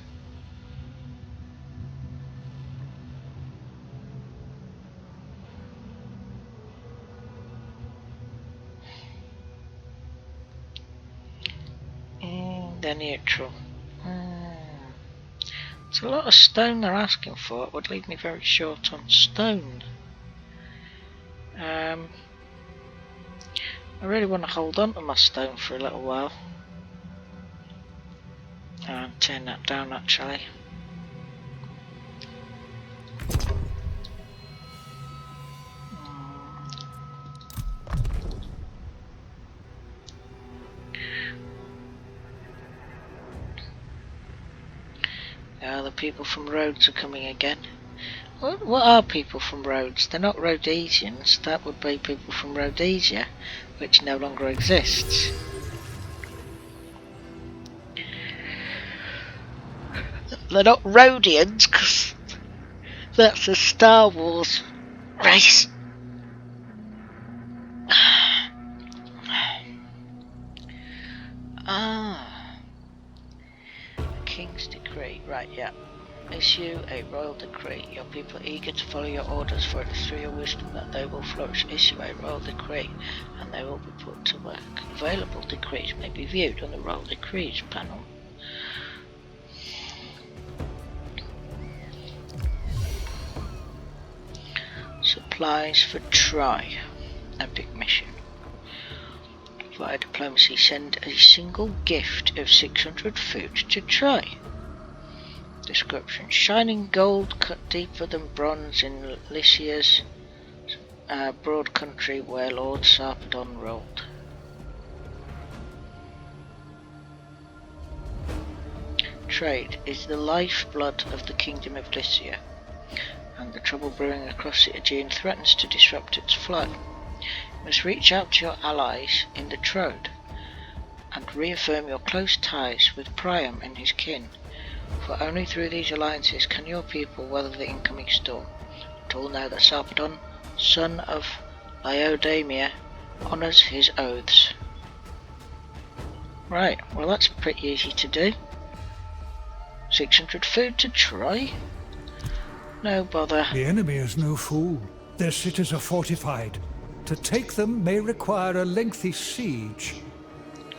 They're neutral. It's a lot of stone they're asking for. It would leave me very short on stone. I really want to hold on to my stone for a little while. And turn that down actually. The people from Rhodes are coming again. What are people from Rhodes? They're not Rhodesians. That would be people from Rhodesia, which no longer exists. They're not Rhodians, because that's a Star Wars race. King's decree, right, yeah. Issue a royal decree. Your people are eager to follow your orders, for it is through your wisdom that they will flourish. Issue a royal decree, and they will be put to work. Available decrees may be viewed on the royal decrees panel. Supplies for Troy. Epic mission. Via diplomacy, send a single gift of 600 food to Troy. Description: shining gold cut deeper than bronze in Lycia's broad country where Lord Sarpedon ruled. Trade is the lifeblood of the Kingdom of Lycia, and the trouble brewing across the Aegean threatens to disrupt its flow. You must reach out to your allies in the Troad, and reaffirm your close ties with Priam and his kin, for only through these alliances can your people weather the incoming storm. But all know that Sarpedon, son of Laodamia, honours his oaths. Right, well that's pretty easy to do. 600 food to try? No bother. The enemy is no fool. Their cities are fortified. To take them may require a lengthy siege.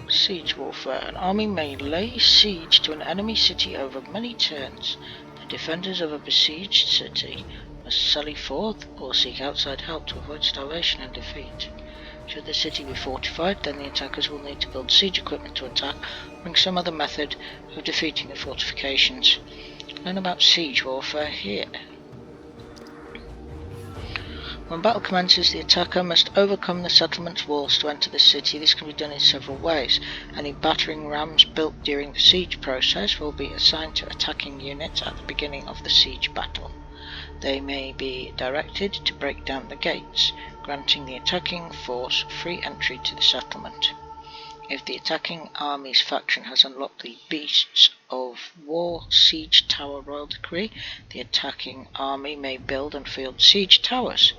Siege warfare. An army may lay siege to an enemy city over many turns. The defenders of a besieged city must sally forth or seek outside help to avoid starvation and defeat. Should the city be fortified, then the attackers will need to build siege equipment to attack, or bring some other method of defeating the fortifications. Learn about siege warfare here. When battle commences, the attacker must overcome the settlement's walls to enter the city. This can be done in several ways. Any battering rams built during the siege process will be assigned to attacking units at the beginning of the siege battle. They may be directed to break down the gates, granting the attacking force free entry to the settlement. If the attacking army's faction has unlocked the Beasts of War Siege Tower Royal Decree, the attacking army may build and field siege towers.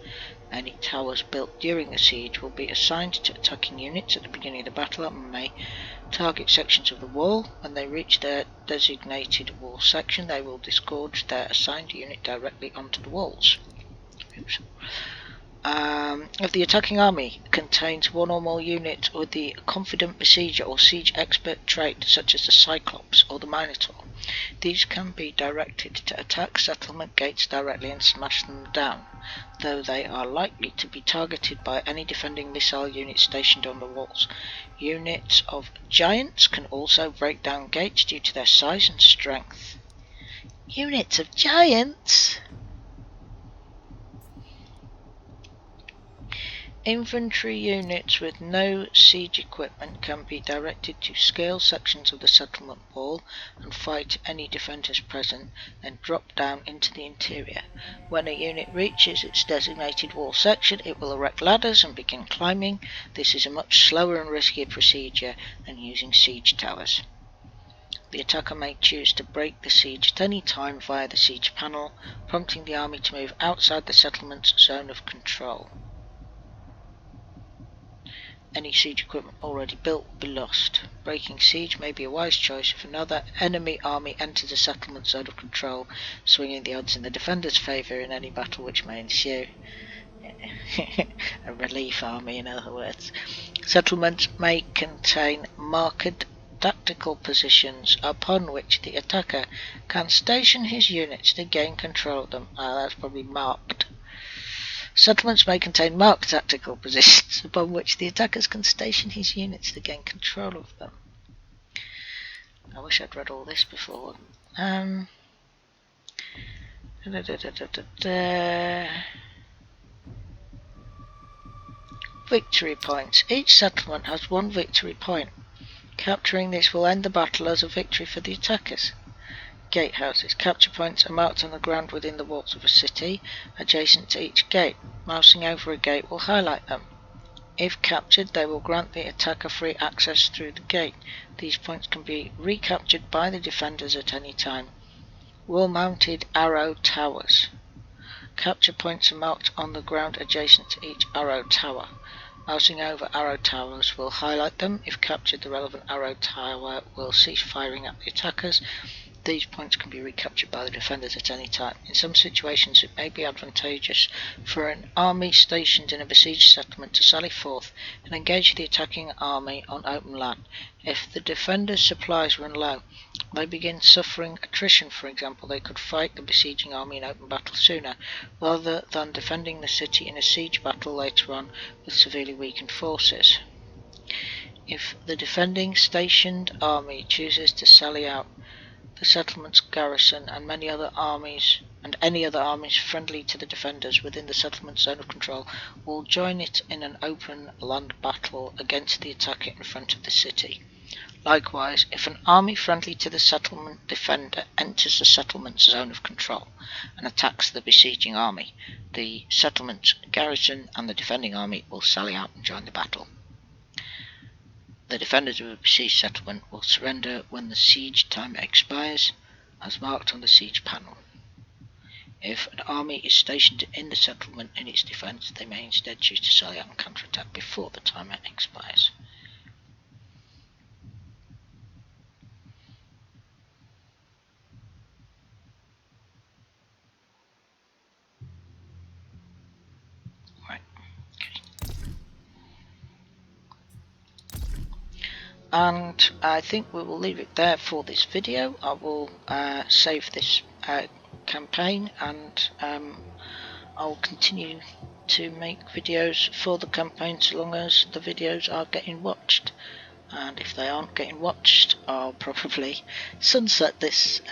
Any towers built during the siege will be assigned to attacking units at the beginning of the battle and may target sections of the wall. When they reach their designated wall section, they will disgorge their assigned unit directly onto the walls. Oops. If the attacking army contains one or more units with the Confident Besieger or Siege Expert trait, such as the Cyclops or the Minotaur, these can be directed to attack settlement gates directly and smash them down, though they are likely to be targeted by any defending missile units stationed on the walls. Units of Giants can also break down gates due to their size and strength. Units of Giants? Infantry units with no siege equipment can be directed to scale sections of the settlement wall and fight any defenders present, then drop down into the interior. When a unit reaches its designated wall section, it will erect ladders and begin climbing. This is a much slower and riskier procedure than using siege towers. The attacker may choose to break the siege at any time via the siege panel, prompting the army to move outside the settlement's zone of control. Any siege equipment already built will be lost. Breaking siege may be a wise choice if another enemy army enters a settlement zone of control, swinging the odds in the defender's favour in any battle which may ensue. A relief army, in other words. Settlements may contain marked tactical positions upon which the attacker can station his units to gain control of them. That's probably marked. Settlements may contain marked tactical positions upon which the attackers can station his units to gain control of them. I wish I'd read all this before. Victory points. Each settlement has one victory point. Capturing this will end the battle as a victory for the attackers. Gatehouses. Capture points are marked on the ground within the walls of a city, adjacent to each gate. Mousing over a gate will highlight them. If captured, they will grant the attacker free access through the gate. These points can be recaptured by the defenders at any time. Wall-mounted arrow towers. Capture points are marked on the ground adjacent to each arrow tower. Mousing over arrow towers will highlight them. If captured, the relevant arrow tower will cease firing at the attackers. These points can be recaptured by the defenders at any time. In some situations, it may be advantageous for an army stationed in a besieged settlement to sally forth and engage the attacking army on open land. If the defenders' supplies run low, they begin suffering attrition, for example, they could fight the besieging army in open battle sooner, rather than defending the city in a siege battle later on with severely weakened forces. If the defending stationed army chooses to sally out, the settlement's garrison, and many other armies, and any other armies friendly to the defenders within the settlement's zone of control, will join it in an open land battle against the attacker in front of the city. Likewise, if an army friendly to the settlement defender enters the settlement's zone of control and attacks the besieging army, the settlement's garrison and the defending army will sally out and join the battle. The defenders of a besieged settlement will surrender when the siege time expires, as marked on the siege panel. If an army is stationed in the settlement in its defence, they may instead choose to sally out and counterattack before the timer expires. And I think we will leave it there for this video. I will save this campaign, and I'll continue to make videos for the campaign so long as the videos are getting watched. And if they aren't getting watched, I'll probably sunset this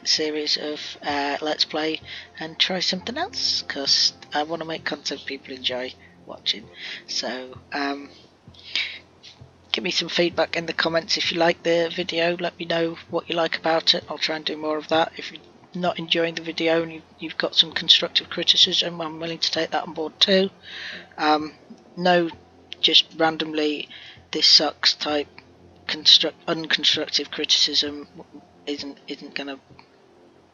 series of Let's Play and try something else, because I want to make content people enjoy watching. So give me some feedback in the comments if you like the video. Let me know what you like about it. I'll try and do more of that. If you're not enjoying the video and you've got some constructive criticism, I'm willing to take that on board too. No just randomly this sucks type unconstructive criticism isn't going to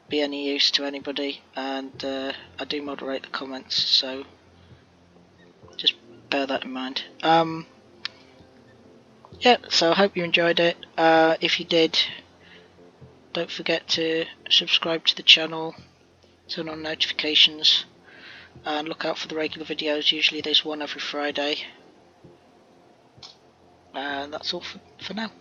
be any use to anybody, and I do moderate the comments, so just bear that in mind. Yeah, so I hope you enjoyed it. If you did, don't forget to subscribe to the channel, turn on notifications, and look out for the regular videos. Usually there's one every Friday. And that's all for now.